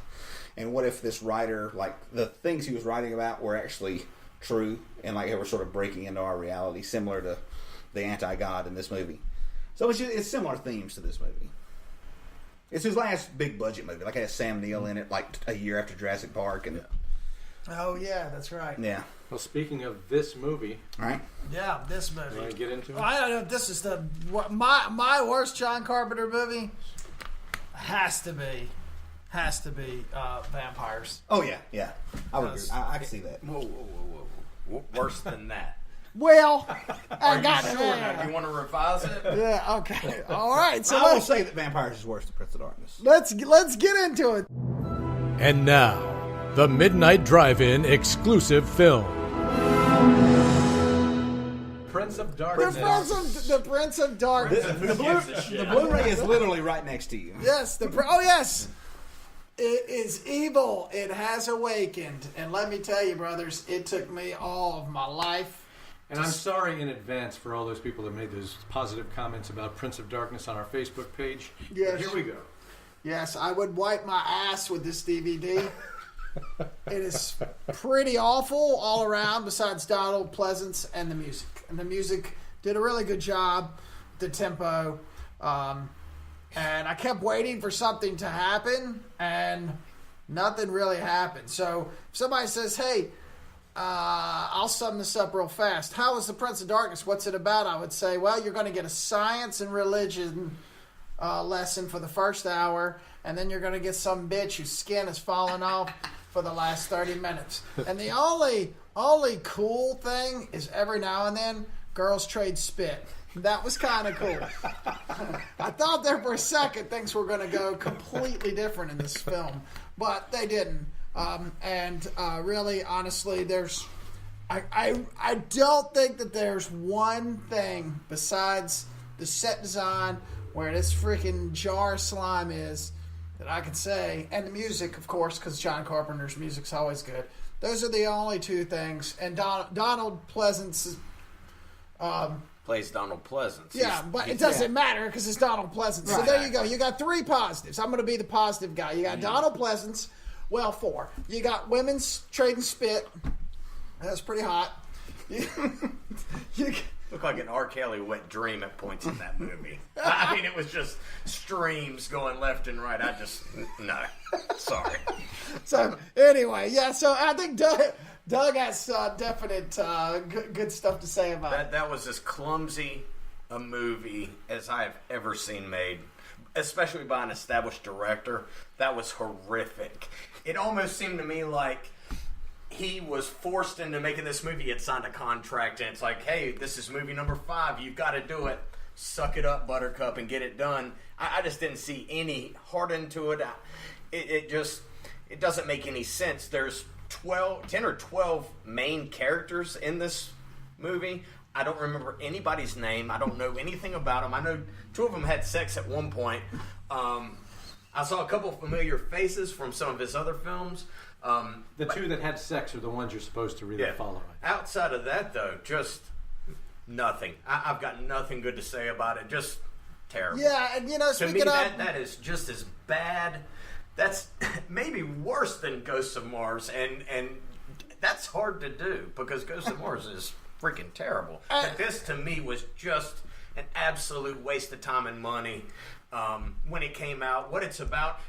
And what if this writer, like the things he was writing about were actually true and like they were sort of breaking into our reality, similar to the anti-god in this movie. So it's similar themes to this movie. It's his last big budget movie. Like it has Sam Neill in it, like a year after Jurassic Park. And
oh yeah, that's right.
Yeah.
Well, speaking of this movie,
all right.
Yeah, this movie.
You want to get into it?
I don't know. This is my worst John Carpenter movie. Has to be Vampires.
Oh yeah. I would agree. I can see that.
Whoa. Worse than that.
Well,
Are you sure? Now, do you want to revise it?
Yeah. Okay. All right. So
I will say that Vampires is worse than Prince of Darkness.
Let's get into it.
And now, the Midnight Drive-In exclusive film.
Prince of
The
Darkness.
Prince of Darkness.
The Blu-ray is literally right next to you.
Yes, yes. It is evil. It has awakened. And let me tell you, brothers, it took me all of my life.
And I'm sorry in advance for all those people that made those positive comments about Prince of Darkness on our Facebook page.
Yes.
But here we go.
Yes, I would wipe my ass with this DVD. It is pretty awful all around, besides Donald Pleasance and the music. And the music did a really good job, the tempo. And I kept waiting for something to happen, and nothing really happened. So if somebody says, hey, I'll sum this up real fast. How is the Prince of Darkness? What's it about? I would say, well, you're going to get a science and religion lesson for the first hour, and then you're going to get some bitch whose skin is falling off for the last 30 minutes. And the only cool thing is every now and then, girls trade spit. That was kind of cool. I thought there for a second things were going to go completely different in this film, but they didn't. Really, honestly, I don't think that there's one thing besides the set design where this freaking jar of slime is that I could say, and the music, of course, because John Carpenter's music's always good. Those are the only two things. And Donald Pleasance
plays Donald Pleasance.
Yeah, but it doesn't matter because it's Donald Pleasance. So there you go. You got three positives. I'm going to be the positive guy. You got Donald Pleasance. Well, four. You got women's trading spit. That's pretty hot. You
Looked like an R. Kelly wet dream at points in that movie. I mean, it was just streams going left and right. No. Sorry.
So, anyway, yeah, so I think Doug has definite good stuff to say about it.
That was as clumsy a movie as I have ever seen made, especially by an established director. That was horrific. It almost seemed to me like he was forced into making this movie. He had signed a contract, and it's like, hey, this is movie number 5. You've got to do it. Suck it up, Buttercup, and get it done. I just didn't see any heart into it. It doesn't make any sense. There's 10 or 12 main characters in this movie. I don't remember anybody's name. I don't know anything about them. I know 2 of them had sex at one point. I saw a couple of familiar faces from some of his other films.
The 2 that had sex are the ones you're supposed to really follow.
Outside of that, though, just nothing. I've got nothing good to say about it. Just terrible.
Yeah, and
to me, that is just as bad. That's maybe worse than Ghosts of Mars, and that's hard to do because Ghosts of Mars is freaking terrible. But this, to me, was just an absolute waste of time and money when it came out. What it's about.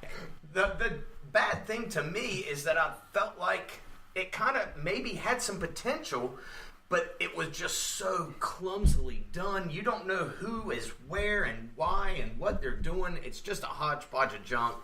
The bad thing to me is that I felt like it kind of maybe had some potential, but it was just so clumsily done. You don't know who is where and why and what they're doing. It's just a hodgepodge of junk.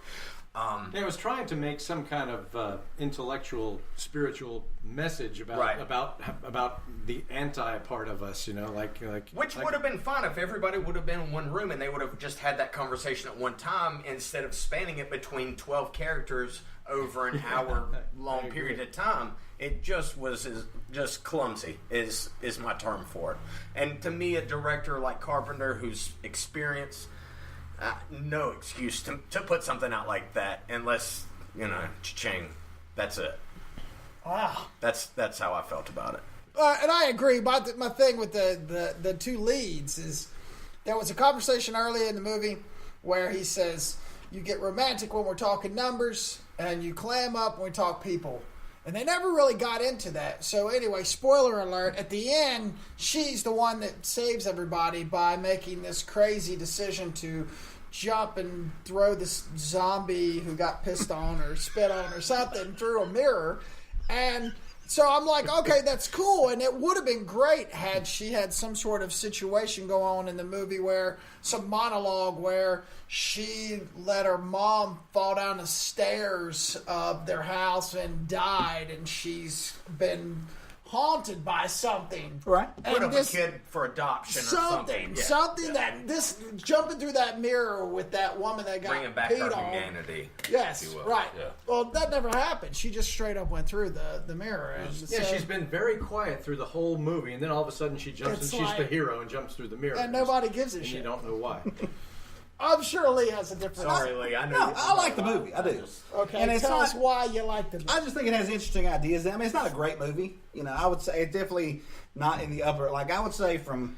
It was trying to make some kind of intellectual, spiritual message about the anti part of us,
which would have been fine if everybody would have been in one room and they would have just had that conversation at one time instead of spanning it between 12 characters over an hour-long period of time. It just was just clumsy is my term for it. And to me, a director like Carpenter, who's experienced. No excuse to put something out like that unless, cha-ching. That's it.
Wow.
That's how I felt about it.
And I agree. My thing with the 2 leads is there was a conversation early in the movie where he says, you get romantic when we're talking numbers and you clam up when we talk people. And they never really got into that. So anyway, spoiler alert, at the end, she's the one that saves everybody by making this crazy decision to jump and throw this zombie who got pissed on or spit on or something through a mirror. And so I'm like, okay, that's cool. And it would have been great had she had some sort of situation go on in the movie where some monologue where she let her mom fall down the stairs of their house and died. And she's been haunted by something.
Right.
Put up a
this-
kid for adoption or something. Yeah.
Something that this jumping through that mirror with that woman that got
Bringing back
peed
her
on.
humanity.
Yes,
if you will.
right.
Yeah.
Well, that never happened. She just straight up went through the mirror. And
Yeah, she's been very quiet through the whole movie, and then all of a sudden she jumps and
It's
she's
like-
the hero and jumps through the mirror.
and nobody gives a
and
shit.
you don't know why.
I'm sure Lee has a different.
Sorry, Lee. I know.
No, I like the movie. I do.
Okay,
And it's
tell
not-
us why you like the movie.
I just think it has interesting ideas. I mean, it's not a great movie. You know, I would say it's definitely not in the upper. Like, I would say from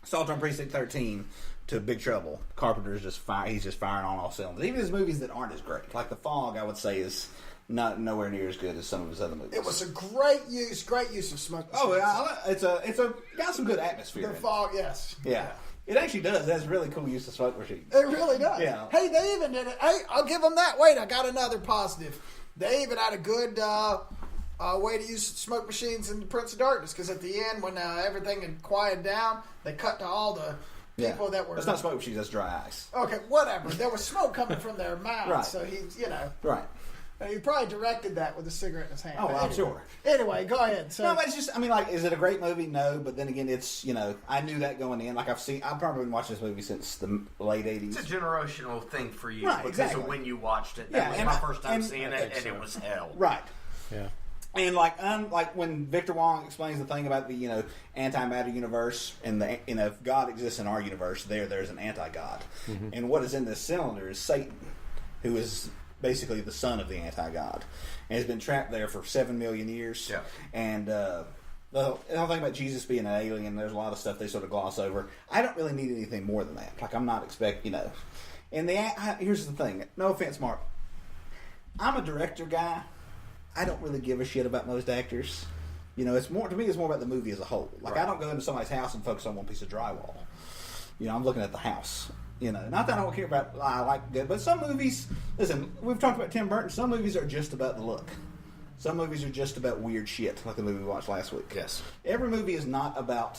Assault on Precinct 13 to Big Trouble, Carpenter's just he's just firing on all cylinders. Even his movies that aren't as great, like The Fog, I would say is not nowhere near as good as some of his other movies.
It was a great use of smoke.
Oh, yeah, it's a got some good atmosphere.
The
in it.
Fog, yes.
Yeah. It actually does. It has really cool use of smoke machines.
It really does.
Yeah.
Hey, they even did it. Hey, I'll give them that. Wait, I got another positive. They even had a good way to use smoke machines in Prince of Darkness, because at the end, when everything had quieted down, they cut to all the people that were...
That's not smoke machines, that's dry ice.
Okay, whatever. There was smoke coming from their mouths,
Right.
so he,
Right.
he probably directed that with a cigarette in his hand.
Oh,
But
I'm
anyway.
sure.
Anyway, go ahead. So,
No, but it's just, I mean, like, is it a great movie? No, but then again, it's, I knew that going in. Like, I've probably been watching this movie since the late 80s.
It's a generational thing for you
Right,
because
exactly.
of when you watched it.
Yeah,
That was
and
my
I-
first time
and-
seeing
I
it,
think
and it was hell.
Right.
Yeah.
And like when Victor Wong explains the thing about the antimatter universe and the if God exists in our universe, there's an anti-God, and what is in this cylinder is Satan, who is basically the son of the anti-God, and has been trapped there for 7 million years.
Yeah.
And the whole thing about Jesus being an alien, there's a lot of stuff they sort of gloss over. I don't really need anything more than that. Like, I'm not expecting, And here's the thing. No offense, Mark. I'm a director guy. I don't really give a shit about most actors. It's more, to me, it's more about the movie as a whole. Like, I don't go into somebody's house and focus on one piece of drywall. I'm looking at the house. Not that I don't care about, I like good, but some movies, listen, we've talked about Tim Burton, some movies are just about the look. Some movies are just about weird shit, like the movie we watched last week.
Yes.
Every movie is not about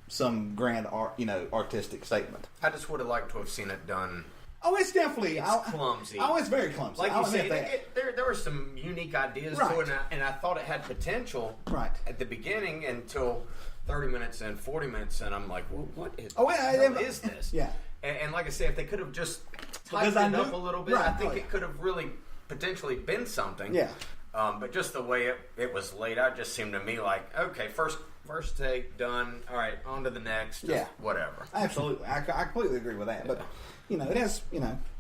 some grand artistic statement.
I just would have liked to have seen it done.
Oh, it's definitely
clumsy.
Oh, it's very clumsy.
Like
I'll
you
admit
said,
that.
there were some unique ideas
Right.
to it, and I thought it had potential
Right.
at the beginning until 30 minutes and 40 minutes, and I'm like, well, what is,
Oh, yeah,
the hell is this?
Yeah.
And like I said, if they could have just
Because
tightened
I
it
knew-
up a little bit,
right,
I think
oh, yeah.
it could have really potentially been something.
Yeah.
But just the way it was laid out just seemed to me like, okay, first take, done. All right, on to the next. Just
Yeah.
whatever.
Absolutely. I completely agree with that. But, it has,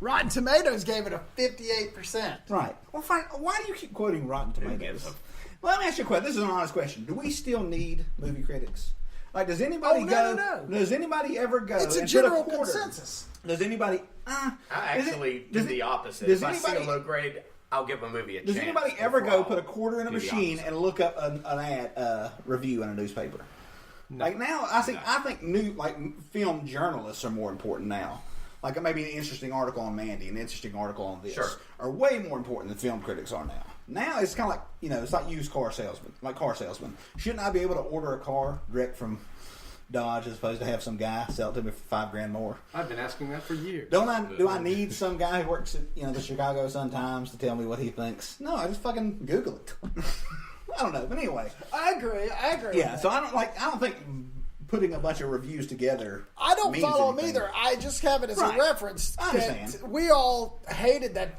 Rotten Tomatoes gave it a 58%.
Right. Well, fine. Why do you keep quoting Rotten Tomatoes?
gives a-
Well, let me ask you a question. This is an honest question. Do we still need movie critics? Like, does anybody
no.
Does anybody ever go?
It's a
and put
general
quarter-
consensus.
Does anybody?
I actually do the opposite.
Does
If I see
anybody?
a low grade, I'll give a movie a
Does
chance.
anybody ever
before
go
I'll
put a quarter in a
do the
machine
opposite.
and look up an ad review in a newspaper? Like now, I think new film journalists are more important now. Like maybe an interesting article on Mandy, an interesting article on this,
Sure.
are way more important than film critics are now. Now it's kind of like it's like used car salesman, like car salesman. Shouldn't I be able to order a car direct from Dodge as opposed to have some guy sell it to me for $5,000 more?
I've been asking that for years.
Do I need some guy who works at the Chicago Sun-Times to tell me what he thinks? No, I just fucking Google it. I don't know, but anyway.
I agree.
Yeah, so I don't think putting a bunch of reviews together.
I don't
means
follow them
anything.
either. I just have it as
Right.
a reference.
I understand.
that we all hated that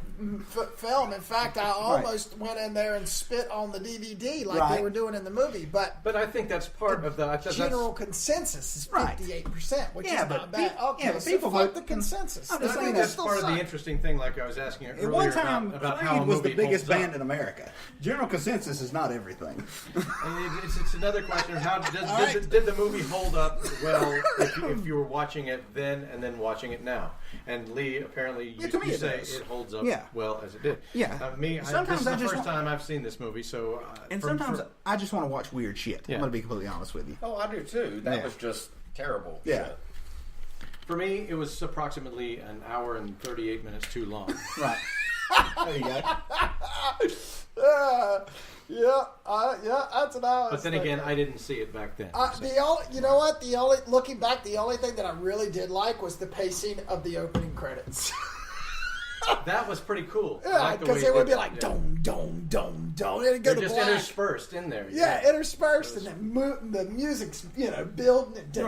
film. In fact, I almost went in there and spit on the DVD like they
Right.
were doing in the movie. But
But I think that's part of the
general consensus is
Right.
58%, which
Yeah,
is
but
not bad.
pe-
Okay,
yeah, but
so
people
fuck
vote-
the consensus.
I'm
I
just
think
saying
that's
Still
part of
suck.
the interesting thing, like I was asking you
At
earlier
one time,
about
Creed
how a
was
movie
the biggest
holds up.
band in America. General consensus is not everything.
And it's another question of how did the movie hold up well if you were watching it then and then watching it now? And Lee, apparently,
Yeah, to me
you
it
say
does.
it holds up
Yeah.
well as it did.
Yeah.
Me,
Sometimes
this is
I
the
just
first
want-
time I've seen this movie, so
And sometimes I just want to watch weird shit.
Yeah.
I'm going to be completely honest with you.
Oh, I do too. That
Yeah.
was just terrible.
Yeah.
shit.
for me, it was approximately an hour and 38 minutes too long.
Right. There you go.
That's an hour.
But then again, I didn't see it back then. so.
You know what? Looking back, the only thing that I really did like was the pacing of the opening credits.
That was pretty cool. I
Yeah,
like the way
because
he
it would
did
be
that,
like
yeah.
dong, dong, dong, dong, and it go
They're
to
just
black.
interspersed in there.
Yeah, interspersed, and then the music's building it to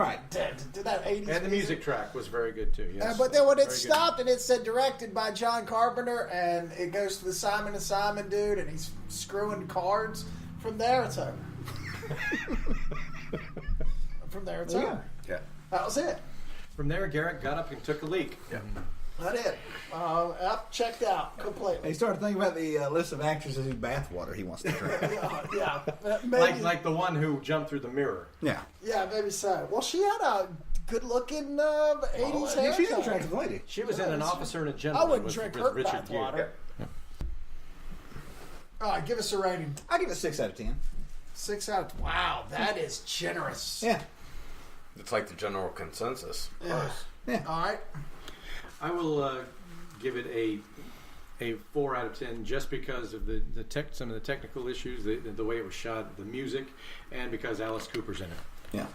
that 80s.
And the music track was very good too. Yes.
But then when it
Very good.
stopped and it said directed by John Carpenter, and it goes to the Simon and Simon dude, and he's screwing cards. From there, it's over. From there, it's over.
Yeah.
That was it.
From there, Garrick got up and took a leak.
Yeah.
That it. Checked out completely.
He started thinking about the list of actresses whose bathwater he wants to drink.
Yeah, maybe.
Like the one who jumped through the mirror.
Yeah.
Yeah, maybe so. Well, she had a good-looking 80s hair.
She's an attractive lady.
She was in An Officer and a
I
Gentleman
wouldn't
with
drink her
Richard Gere.
bathwater. All right, give us a rating.
I give it 6 out of 10.
6 out of... Wow, that is generous.
Yeah.
It's like the general consensus.
Yeah. All right.
I will give it a 4 out of 10 just because of some of the technical issues, the way it was shot, the music, and because Alice Cooper's in it.
Yeah.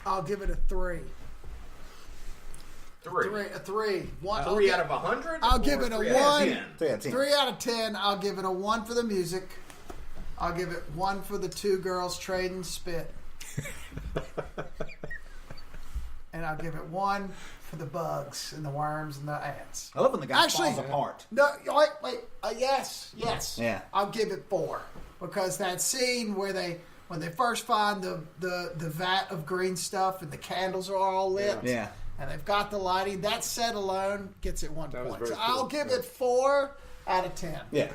I'll give it a 3.
3.
A 3. One,
3 out of 100?
I'll give it a 1.
3 out of 10.
3 out of 10. I'll give it a 1 for the music. I'll give it 1 for the two girls trading spit. And I'll give it 1 for the bugs and the worms and the ants.
I love when the guy
Actually,
falls apart.
No, wait. Yes.
Yeah.
I'll give it 4 because that scene where when they first find the vat of green stuff and the candles are all lit.
Yeah.
And they've got the lighting. That set alone gets it 1
That was
point.
very
So I'll
cool.
give it 4 out of 10.
Yeah.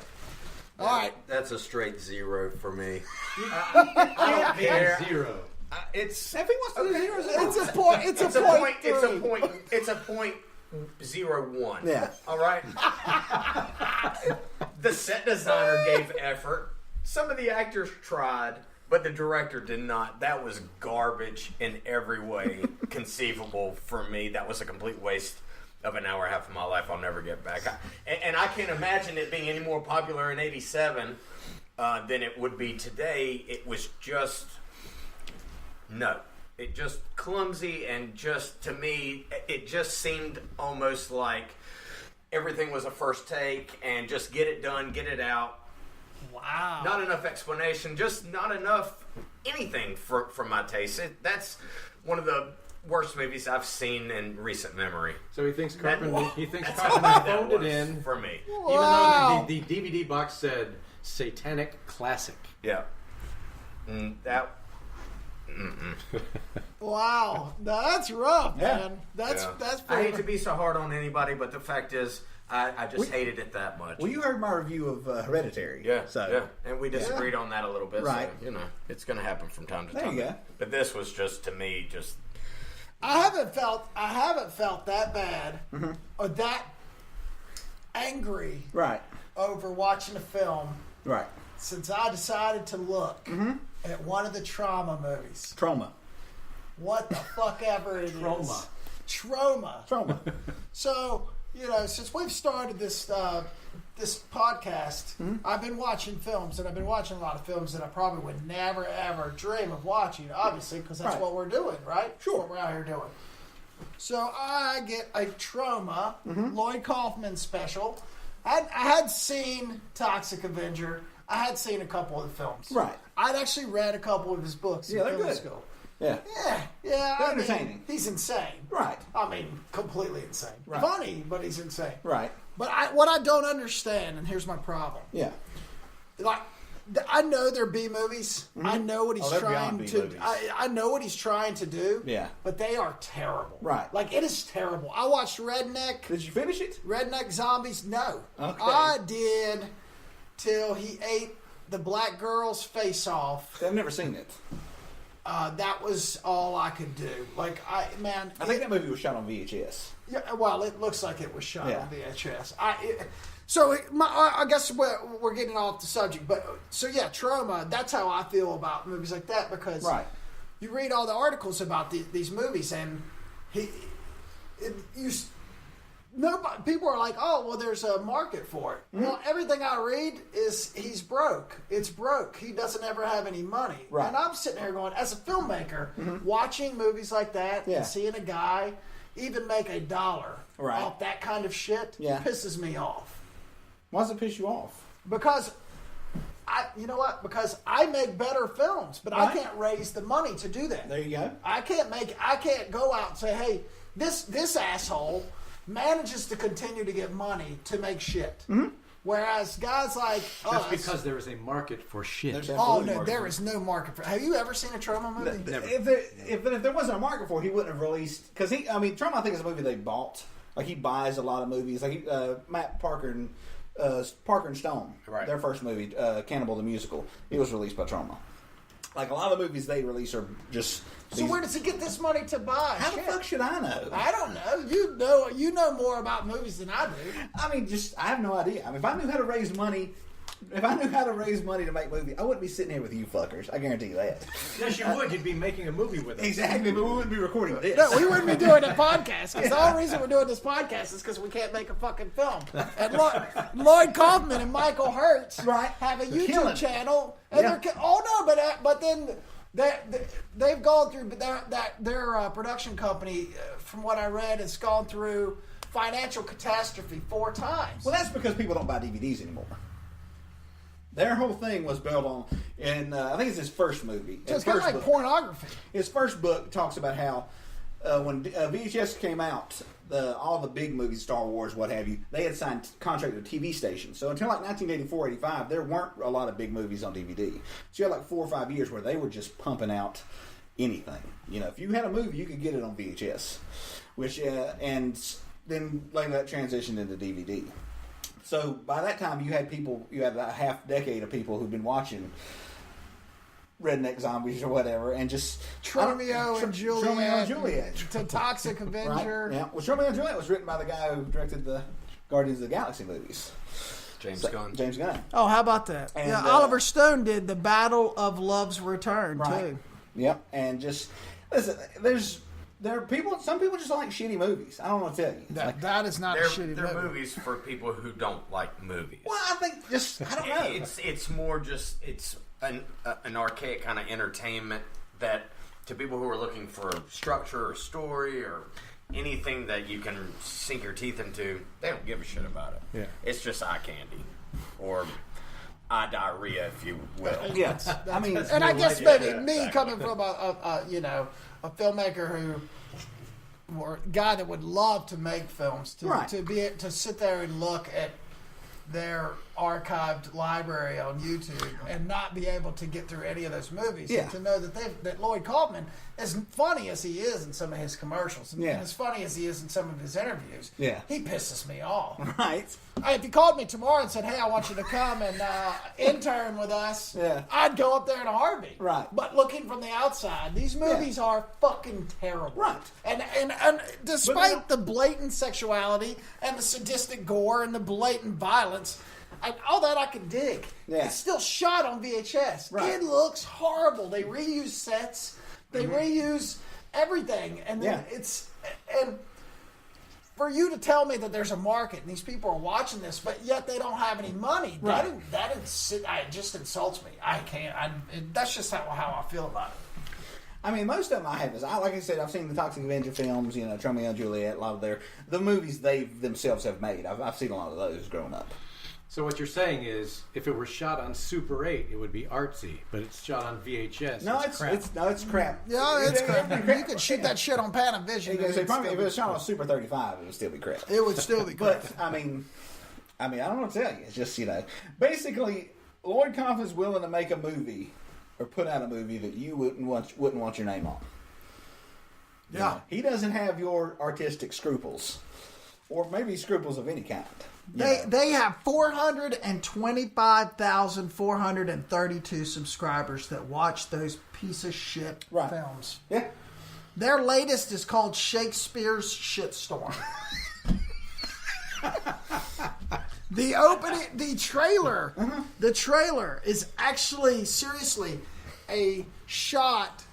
All right.
That's a straight 0 for me.
I don't
care.
0.
It's
If he wants to do zeros,
It's a point. It's a point.
It's a point 0.01.
Yeah.
All right. The set designer gave effort. Some of the actors tried, but the director did not. That was garbage in every way conceivable for me. That was a complete waste of an hour and a half of my life I'll never get back. And I can't imagine it being any more popular in '87 than it would be today. It was just... No. It just clumsy and just, to me, it just seemed almost like everything was a first take and just get it done, get it out.
Wow.
Not enough explanation, just not enough anything for my taste. That's one of the worst movies I've seen in recent memory.
So he thinks Carpenter
That's how bad that
phoned it
was
in,
for me.
Wow.
even though the DVD box said Satanic Classic.
Yeah. That...
Wow. No, that's rough,
Yeah.
man. That's
I
pretty
hate to be so hard on anybody, but the fact is, I just hated it that much.
Well, you heard my review of Hereditary.
Yeah,
So,
yeah, and we disagreed on that a little bit.
Right.
So, it's going to happen from time to
There
time.
you go.
But this was just, to me, just...
I haven't felt that bad or that angry
Right.
over watching a film
Right.
since I decided to look at one of the Trauma movies.
Trauma.
What the fuck ever it is. Trauma. So, since we've started this this podcast, I've been watching films, and I've been watching a lot of films that I probably would never, ever dream of watching, obviously, because that's
Right.
what we're doing, right?
Sure.
That's what we're out here doing. So I get a Trauma Lloyd Kaufman special. I had seen Toxic Avenger. I had seen a couple of the films.
Right.
I'd actually read a couple of his books
Yeah,
in
they're
film
good.
school.
Yeah.
Yeah.
They're
I mean,
entertaining.
he's insane.
Right.
I mean, completely insane.
Right.
Funny, but he's insane.
Right.
But what I don't understand, and here's my problem.
Yeah.
Like, I know they're B movies. I know what he's
they're
trying
beyond
to.
B-movies.
I know what he's trying to do.
Yeah.
But they are terrible.
Right.
Like, it is terrible. I watched Redneck
Did you finish it?
Zombies. No.
Okay.
I did till he ate the black girl's face off.
I've never seen it.
That was all I could do. Like,
I think that movie was shot on VHS.
Yeah, well, it looks like it was shot
Yeah.
on VHS. I guess we're getting off the subject, but Trauma. That's how I feel about movies like that because
Right.
you read all the articles about these movies, and people are like, oh, well, there's a market for it. Well, everything I read is he's broke. It's broke. He doesn't ever have any money.
Right.
And I'm sitting here going, as a filmmaker, watching movies like that
Yeah.
and seeing a guy, even make $1
Right.
off that kind of shit pisses me off.
Why does it piss you off?
Because you know what? Because I make better films, but I can't raise the money to do that.
There you go.
I can't go out and say, hey, this asshole manages to continue to get money to make shit. Mm-hmm. Whereas guys like
That's
us,
because there is a market for shit.
oh no, there is no market for. Have you ever seen a Troma movie?
Never. If there wasn't a market for it, he wouldn't have released. Because Troma, I think, is a movie they bought. Like, he buys a lot of movies. Like Matt Parker and Stone, their first movie, Cannibal the Musical, it was released by Troma. Like, a lot of the movies they release are just.
So where does he get this money to buy?
How the fuck should I know?
I don't know. You know more about movies than I do.
I have no idea. If I knew how to raise money to make movies, I wouldn't be sitting here with you fuckers. I guarantee you that.
Yes, you would. You'd be making a movie with us.
Exactly, but we wouldn't be recording this.
No, we wouldn't be doing a podcast. Because the only reason we're doing this podcast is because we can't make a fucking film. And Lloyd Kaufman and Michael Hertz have a YouTube channel. And but then they've gone through their production company, from what I read, has gone through financial catastrophe 4 times.
Well, that's because people don't buy DVDs anymore. Their whole thing was built on, and I think it's his first movie.
So it's kind of like pornography.
His first book talks about how when VHS came out, all the big movies, Star Wars, what have you, they had signed contract with TV stations. So until like 1984, 85, there weren't a lot of big movies on DVD. So you had like 4 or 5 years where they were just pumping out anything. If you had a movie, you could get it on VHS, and then later that transitioned into DVD. So by that time, you had a half decade of people who've been watching redneck zombies or whatever, and just
Tromeo and Juliet, to Toxic Avenger.
Right? Yeah, well, Tromeo and Juliet was written by the guy who directed the Guardians of the Galaxy movies,
James Gunn.
Oh, how about that?
And,
Oliver Stone did the Battle of Love's Return too.
Yep, and just listen, there are people. Some people just like shitty movies. I don't want to tell you.
That is not a shitty movie.
They're movies for people who don't like movies.
Well, I think I don't know.
It's more just an archaic kind of entertainment that to people who are looking for structure or story or anything that you can sink your teeth into, they don't give a shit about it.
Yeah.
It's just eye candy or eye diarrhea, if you will.
Yes,
and I guess maybe me coming from a filmmaker or a guy that would love to make films, to sit there and look at their archived library on YouTube and not be able to get through any of those movies, and to know that Lloyd Kaufman, as funny as he is in some of his commercials, and as funny as he is in some of his interviews, he pisses me off.
Right.
If he called me tomorrow and said, "Hey, I want you to come and intern with us," I'd go up there in a heartbeat.
Right.
But looking from the outside, these movies are fucking terrible.
Right.
And despite the blatant sexuality and the sadistic gore and the blatant violence, all that I can dig.
Yeah.
It's still shot on VHS.
Right.
It looks horrible. They reuse sets. They reuse everything, and then and for you to tell me that there's a market and these people are watching this, but yet they don't have any money. Right. It just insults me. I can't. That's just how I feel about it.
Most of them I have is, like I said, I've seen the Toxic Avenger films, Tromeo and Juliet, a lot of the movies they themselves have made. I've seen a lot of those growing up.
So what you're saying is, if it were shot on Super 8, it would be artsy, but it's shot on VHS.
No, it's crap.
Yeah, it's crap. You can shoot that shit on Panavision.
If it was shot on Super 35, it would still be crap.
It would still be crap.
But I don't know what to tell you. It's just basically, Lloyd Kaufman's willing to make a movie or put out a movie that you wouldn't want your name on.
Yeah,
he doesn't have your artistic scruples, or maybe scruples of any kind.
They have 425,432 subscribers that watch those piece of shit films.
Yeah.
Their latest is called Shakespeare's Shitstorm. The trailer is actually seriously a shot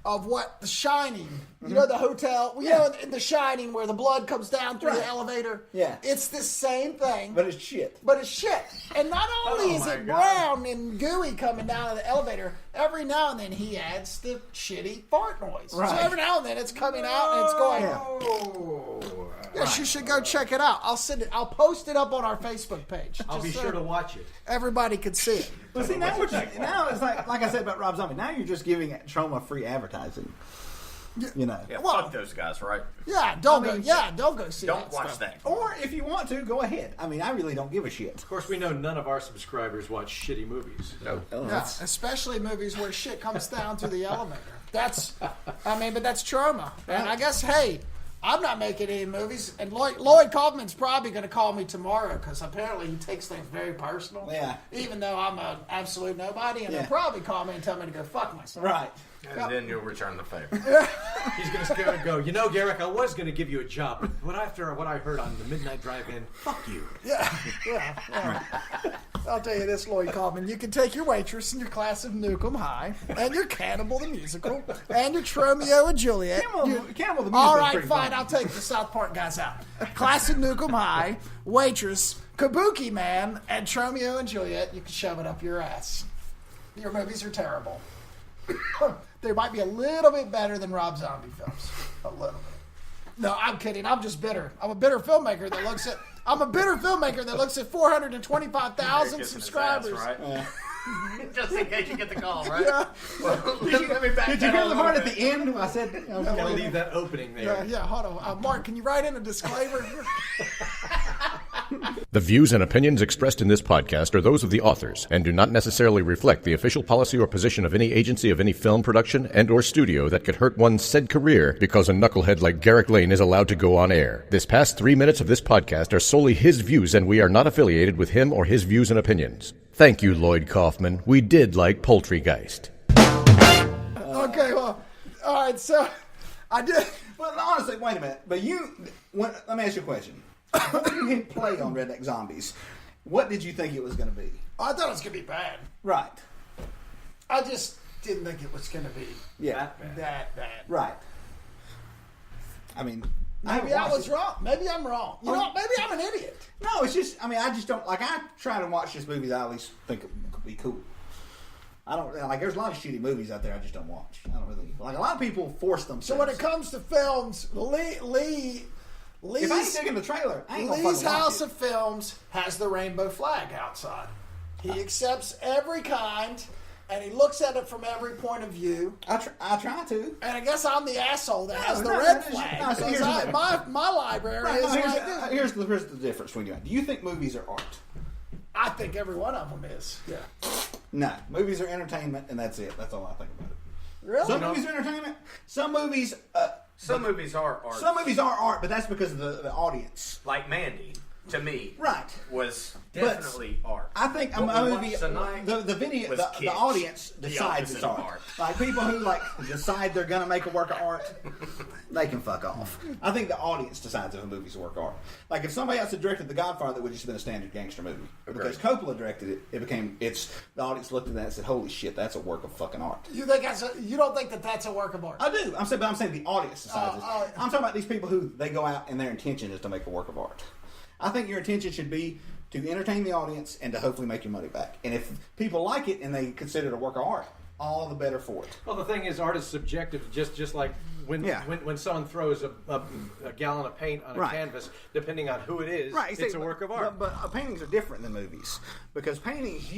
of what The Shining, you know, the hotel, you know, in The Shining where the blood comes down through the elevator.
Yeah.
It's the same thing.
But it's shit.
And not only is it brown and gooey coming down to the elevator, every now and then he adds the shitty fart noise.
Right.
So every now and then it's coming out and it's going, yes, you should go check it out. I'll post it up on our Facebook page.
I'll be sure to watch it.
Everybody can see it.
Well, see, now it's like I said about Rob Zombie. Now you're just giving Troma free advertising. You know.
Yeah, fuck those guys, right?
Yeah, don't go see
Don't
that
watch
stuff.
that.
Or if you want to, go ahead. I mean, I really don't give a shit.
Of course, we know none of our subscribers watch shitty movies.
No.
Yeah, especially movies where shit comes down through the elevator. But that's trauma. And I guess, hey, I'm not making any movies. And Lloyd Kaufman's probably going to call me tomorrow because apparently he takes things very personal.
Yeah.
Even though I'm an absolute nobody. And he'll probably call me and tell me to go fuck myself.
Right.
And then you'll return the favor.
He's going to go, you know, Garrick, I was going to give you a job, but after what I heard on the Midnight Drive-In, fuck you.
Yeah. I'll tell you this, Lloyd Kaufman. You can take your Waitress and your Class of Nukem High and your Cannibal the Musical and your Tromeo and Juliet.
Cannibal the Musical.
All right, fine. I'll take the South Park guys out. Class of Nukem High, Waitress, Kabuki Man, and Tromeo and Juliet. You can shove it up your ass. Your movies are terrible. They might be a little bit better than Rob Zombie films. A little bit. No, I'm kidding. I'm just bitter. I'm a bitter filmmaker that looks at 425,000 subscribers.
Ass, right? Just in case you get the call, right?
Yeah.
Did you hear the part at the end when I said...
I'm going to leave that opening there.
Yeah, hold on. Mark, can you write in a disclaimer?
The views and opinions expressed in this podcast are those of the authors and do not necessarily reflect the official policy or position of any agency of any film production and or studio that could hurt one's said career because a knucklehead like Garrick Lane is allowed to go on air. This past 3 minutes of this podcast are solely his views and we are not affiliated with him or his views and opinions. Thank you, Lloyd Kaufman. We did like Poultrygeist.
Okay, well, all right, so I did...
But honestly, wait a minute. But let me ask you a question. Before you hit play on Redneck Zombies, what did you think it was going to be?
I thought it was going to be bad.
Right.
I just didn't think it was going to be that bad.
Right. I mean...
Maybe I was wrong. Maybe I'm wrong. You know, maybe I'm an idiot.
No, it's just, I mean, I just don't, like, I try to watch this movie that I at least think it could be cool. I don't, like, there's a lot of shitty movies out there I just don't watch. I don't really, like, a lot of people force themselves.
So when it comes to films, Lee's...
If I ain't taking the trailer, I ain't gonna
Lee's
fucking
House
watch
of Films has the rainbow flag outside. He accepts every kind, and he looks at it from every point of view.
I try to.
And I guess I'm the asshole that has the
no,
red
no,
flag.
no, so here's the thing.
My library is like this.
Here's the difference between you. Do you think movies are art?
I think every one of them is. Yeah.
No, movies are entertainment, and that's it. That's all I think about it.
Really?
Some movies are entertainment. Some movies are art. Some movies are art, but that's because of the audience.
Like Mandy, to me,
right,
was definitely art.
I think a movie, the audience decides it's art. Like people who like decide they're gonna make a work of art, they can fuck off. I think the audience decides if a movie's a work of art. Like if somebody else had directed The Godfather, it would just have been a standard gangster movie. Because Coppola directed it, the audience looked at that and said, "Holy shit, that's a work of fucking art."
You don't think that's a work of art?
I do. I'm saying the audience decides it. I'm talking about these people who they go out and their intention is to make a work of art. I think your intention should be to entertain the audience and to hopefully make your money back. And if people like it and they consider it a work of art, all the better for it.
Well, the thing is, art is subjective, just like when someone throws a gallon of paint on a canvas, depending on who it is, it's a work of art.
But paintings are different than movies. Because paintings,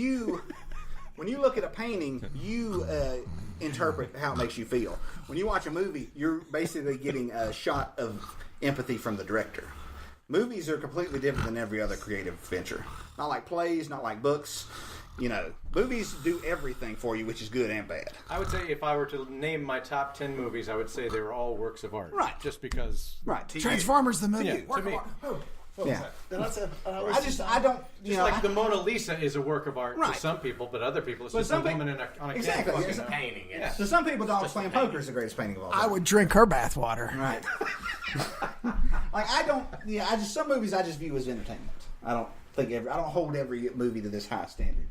when you look at a painting, you interpret how it makes you feel. When you watch a movie, you're basically getting a shot of empathy from the director. Movies are completely different than every other creative venture. Not like plays, not like books. You know, movies do everything for you, which is good and bad.
I would say if I were to name my top 10 movies, I would say they were all works of art.
Right.
Just because...
Right.
Transformers the movie.
Yeah,
work
to me.
of art. What was that?
I don't...
Just like the Mona Lisa is a work of art
Right.
to some people, but other people, it's
But
just a
some
woman on a
exactly.
canvas.
It's a
painting.
Yeah.
So some people dogs playing poker is the greatest painting of all time.
I would drink her bathwater.
Right. Like some movies I just view as entertainment. I don't hold every movie to this high standard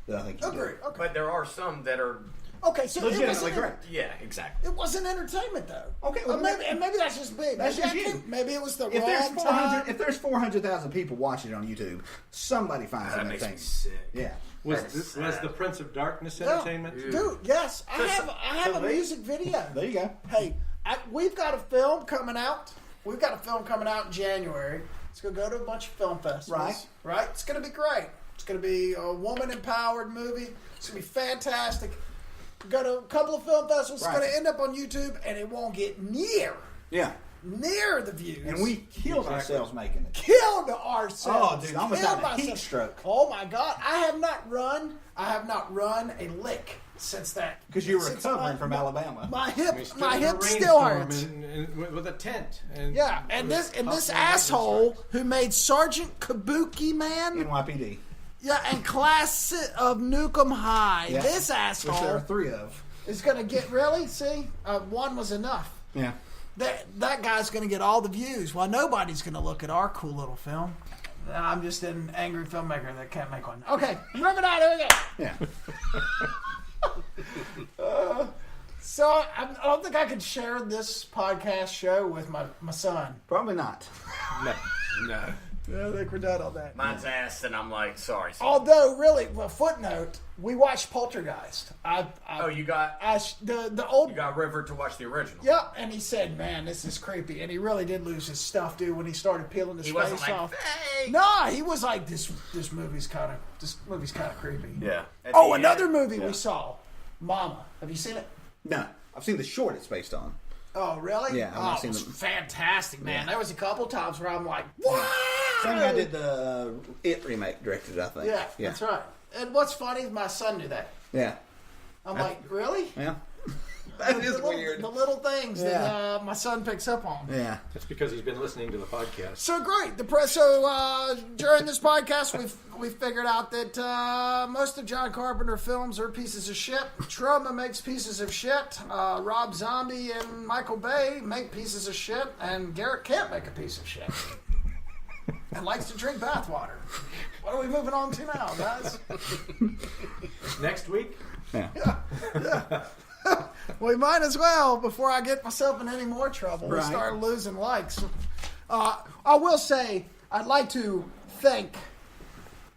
that I think you do.
Okay.
But there are some that are
Okay, so it
legitimately
wasn't,
great.
Yeah, exactly.
it wasn't entertainment though.
Okay, well,
maybe that's just me.
That's
Maybe,
just you.
maybe it was the
If there's
wrong time.
if there's 400,000 people watching it on YouTube, somebody finds it
That makes me
entertaining.
sick.
Yeah.
Was the Prince of Darkness
Yeah.
entertainment?
Dude, yes, I have a music video.
There you go.
Hey, we've got a film coming out. We've got a film coming out in January. It's going to go to a bunch of film festivals. Right? It's going to be great. It's going to be a woman-empowered movie. It's going to be fantastic. Go to a couple of film festivals.
Right.
It's going to end up on YouTube, and it won't get near the views.
And we killed ourselves making it.
Killed ourselves.
Oh, dude, I almost
Killed
had a heat
myself.
stroke.
Oh my God! I have not run a lick since that.
Because you were
Since
recovering from Alabama.
My
We
hip
stood in a
still
rainstorm
hurts.
with a tent. And
Yeah, and this asshole who made Sergeant Kabuki Man,
NYPD.
and Class of Nukem High.
Yeah.
This
Which there are
asshole
3 of.
is going to get one was enough.
Yeah.
That guy's going to get all the views, while nobody's going to look at our cool little film. I'm just an angry filmmaker that can't make one. Okay, moving on. Here we go.
Yeah.
So I don't think I could share this podcast show with my son.
Probably not.
No.
I think we're done on that.
Mine's asked, and I'm like, sorry.
Although, really, footnote, we watched Poltergeist.
You got
the old.
you got River to watch the original.
Yep, and he said, "Man, this is creepy," and he really did lose his stuff, dude, when he started peeling his
He
face
wasn't like,
off.
"Hey."
No, he was like, "This movie's kind of creepy."
Yeah.
Oh, another movie we saw, Mama. Have you seen it?
No. I've seen the short it's based on.
Oh, really?
Yeah, I've not
it
seen
was
them.
fantastic, man. There was a couple times where I'm like, "Wow!"
Same guy did the It remake, directed it, I think.
Yeah, that's right. And what's funny is my son knew that.
Yeah.
I'm like, really?
Yeah. That is
the
weird.
The little things that my son picks up on.
Yeah.
That's because he's been listening to the podcast.
So great. During this podcast, we've figured out that most of John Carpenter films are pieces of shit. Troma makes pieces of shit. Rob Zombie and Michael Bay make pieces of shit, and Garrick can't make a piece of shit. And likes to drink bathwater. What are we moving on to now, guys?
Next week?
Yeah.
We might as well, before I get myself in any more trouble,
Right.
start losing likes. I will say, I'd like to thank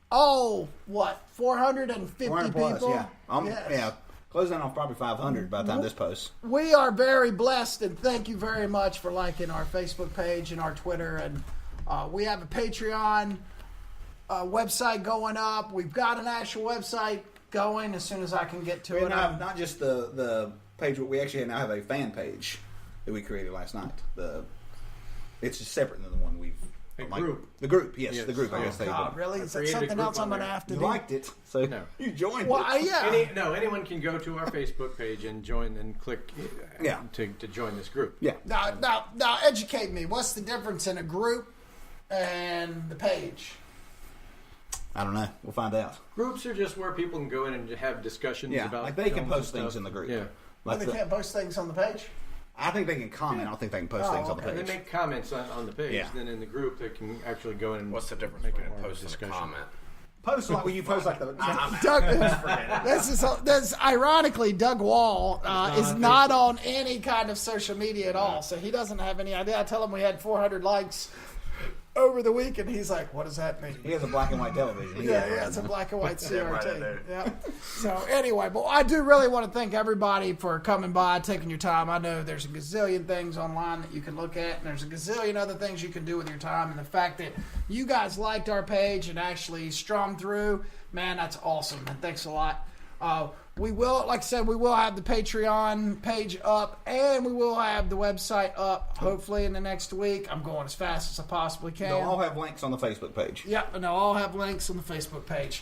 450
400
people?
plus, yeah.
Yes.
Yeah. Closing off probably 500 by the time this posts.
We are very blessed, and thank you very much for liking our Facebook page and our Twitter. And we have a Patreon website going up. We've got an actual website going as soon as I can get to it.
Not just the page, but we actually now have a fan page that we created last night. It's just separate than the one we've...
Group.
The group, yes,
Yes.
the group. I guess they
God, really? Is that
created a
something
group
else I'm
on
going to
there.
have to
You
do?
liked it, so
No.
you joined
Well,
it.
yeah.
Anyone can go to our Facebook page and join and click to join this group.
Yeah.
Now, educate me. What's the difference in a group and the page?
I don't know. We'll find out.
Groups are just where people can go in and have discussions
Yeah,
about
like they can
films
post
and
things
stuff.
in the group.
Yeah.
Like
They can't post things on the page?
I think they can comment. I don't think they can post things on the
okay.
And
page.
they make comments on the page.
Yeah.
Then in the group, they can actually go in and
What's the difference
make it
between
more of a
post and a
discussion.
comment?
Post like when you post like the...
Doug, that's ironically, Doug Wall is not on any kind of social media at all, so he doesn't have any idea. I tell him we had 400 likes over the week, and he's like, "What does that mean?"
He has a black and white television.
Yeah, it's a black and white CRT.
right in there.
Yeah. So anyway, but I do really want to thank everybody for coming by, taking your time. I know there's a gazillion things online that you can look at, and there's a gazillion other things you can do with your time. And the fact that you guys liked our page and actually strummed through, man, that's awesome. And thanks a lot. We will, like I said, we will have the Patreon page up, and we will have the website up, hopefully in the next week. I'm going as fast as I possibly can.
They'll all have links on the Facebook page.
Yep, and they'll all have links on the Facebook page.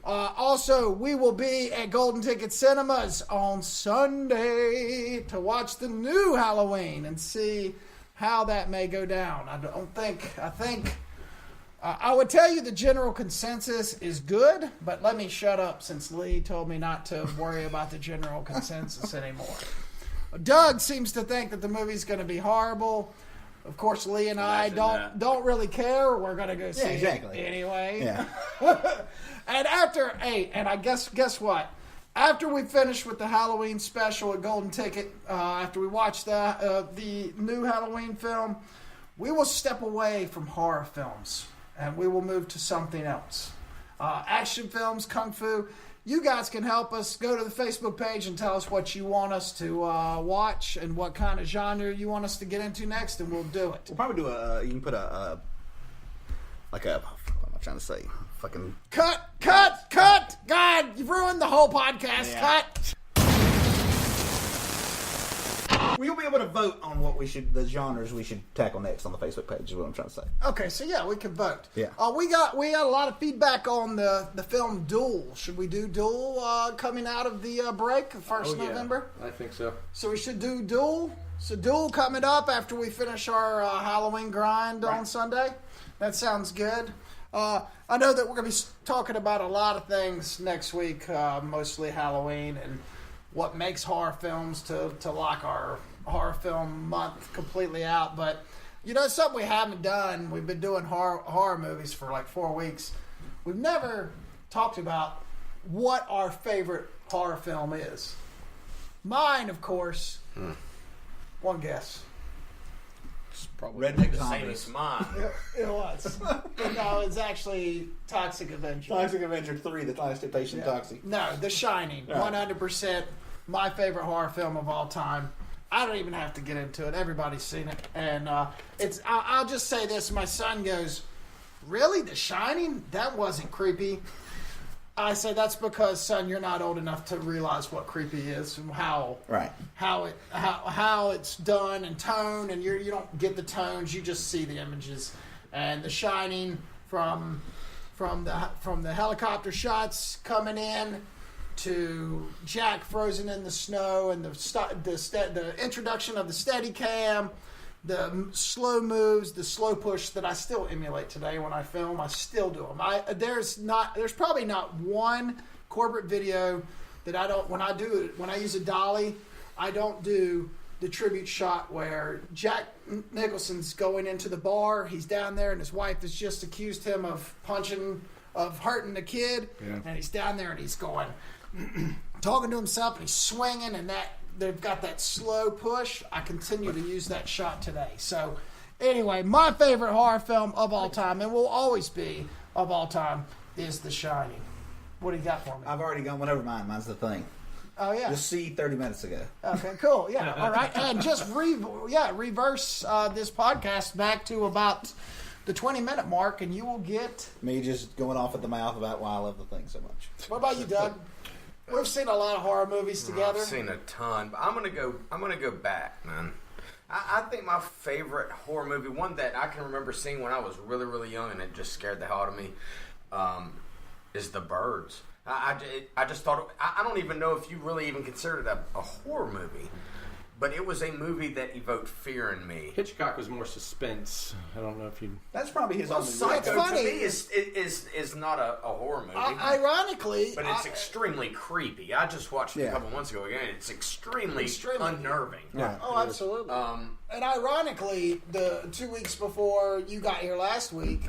Also, we will be at Golden Ticket Cinemas on Sunday to watch the new Halloween and see how that may go down. I think I would tell you the general consensus is good, but let me shut up since Lee told me not to worry about the general consensus anymore. Doug seems to think that the movie's going to be horrible. Of course, Lee and I don't really care. We're going to go see
exactly.
it anyway.
Yeah.
And I guess what? after we finish with the Halloween special at Golden Ticket, after we watch the new Halloween film, we will step away from horror films and we will move to something else. Action films, kung fu. You guys can help us. Go to the Facebook page and tell us what you want us to watch and what kind of genre you want us to get into next, and we'll do it.
We'll probably do you can put what am I trying to say? Fucking
Cut! God, you've ruined the whole podcast.
Yeah.
Cut!
We'll be able to vote on the genres we should tackle next on the Facebook page. Is what I'm trying to say.
Okay, so yeah, we can vote.
Yeah.
We got a lot of feedback on the film Duel. Should we do Duel coming out of the break, 1st November?
I think so.
So we should do Duel. So Duel coming up after we finish our Halloween grind on Sunday. That sounds good. I know that we're going to be talking about a lot of things next week, mostly Halloween and what makes horror films to lock our horror film month completely out. But, it's something we haven't done. We've been doing horror movies for like 4 weeks. We've never talked about what our favorite horror film is. Mine, of course. One guess.
Probably
Redneck
the same
Zombies.
as mine.
It was. But no, it's actually Toxic Avenger.
Toxic Avenger 3, The Last Temptation Toxic.
No, The Shining. 100% my favorite horror film of all time. I don't even have to get into it. Everybody's seen it. And I'll just say this. My son goes, "Really? The Shining? That wasn't creepy." I say, that's because, son, you're not old enough to realize what creepy is and how it's done and tone, and you don't get the tones, you just see the images. And The Shining, from the helicopter shots coming in to Jack frozen in the snow, and the introduction of the Steadicam, the slow moves, the slow push that I still emulate today when I film. I still do them. There's probably not one corporate video that I don't, when I use a dolly, I don't do the tribute shot where Jack Nicholson's going into the bar, he's down there, and his wife has just accused him of hurting the kid, and he's down there and he's going, talking to himself, and he's swinging, and they've got that slow push. I continue to use that shot today. So, anyway, my favorite horror film of all time, and will always be of all time, is The Shining. What do you got for me?
I've already went over mine. Mine's The Thing.
Oh, yeah.
Just see 30 minutes ago.
Okay, cool. Yeah, all right. And just reverse this podcast back to about the 20-minute mark, and you will get...
Me just going off at the mouth about why I love The Thing so much.
What about you, Doug? We've seen a lot of horror movies together.
I've seen a ton, but I'm gonna go back, man. I think my favorite horror movie, one that I can remember seeing when I was really, really young, and it just scared the hell out of me, is The Birds. I just thought, I don't even know if you really even consider it a horror movie, but it was a movie that evoked fear in me.
Hitchcock was more suspense. I don't know if you...
That's probably his only...
Psycho
funny.
to me is not a horror movie.
Ironically...
But it's extremely creepy. I just watched it a couple months ago again. It's extremely unnerving.
Yeah.
Oh, absolutely. And ironically, the 2 weeks before you got here last week,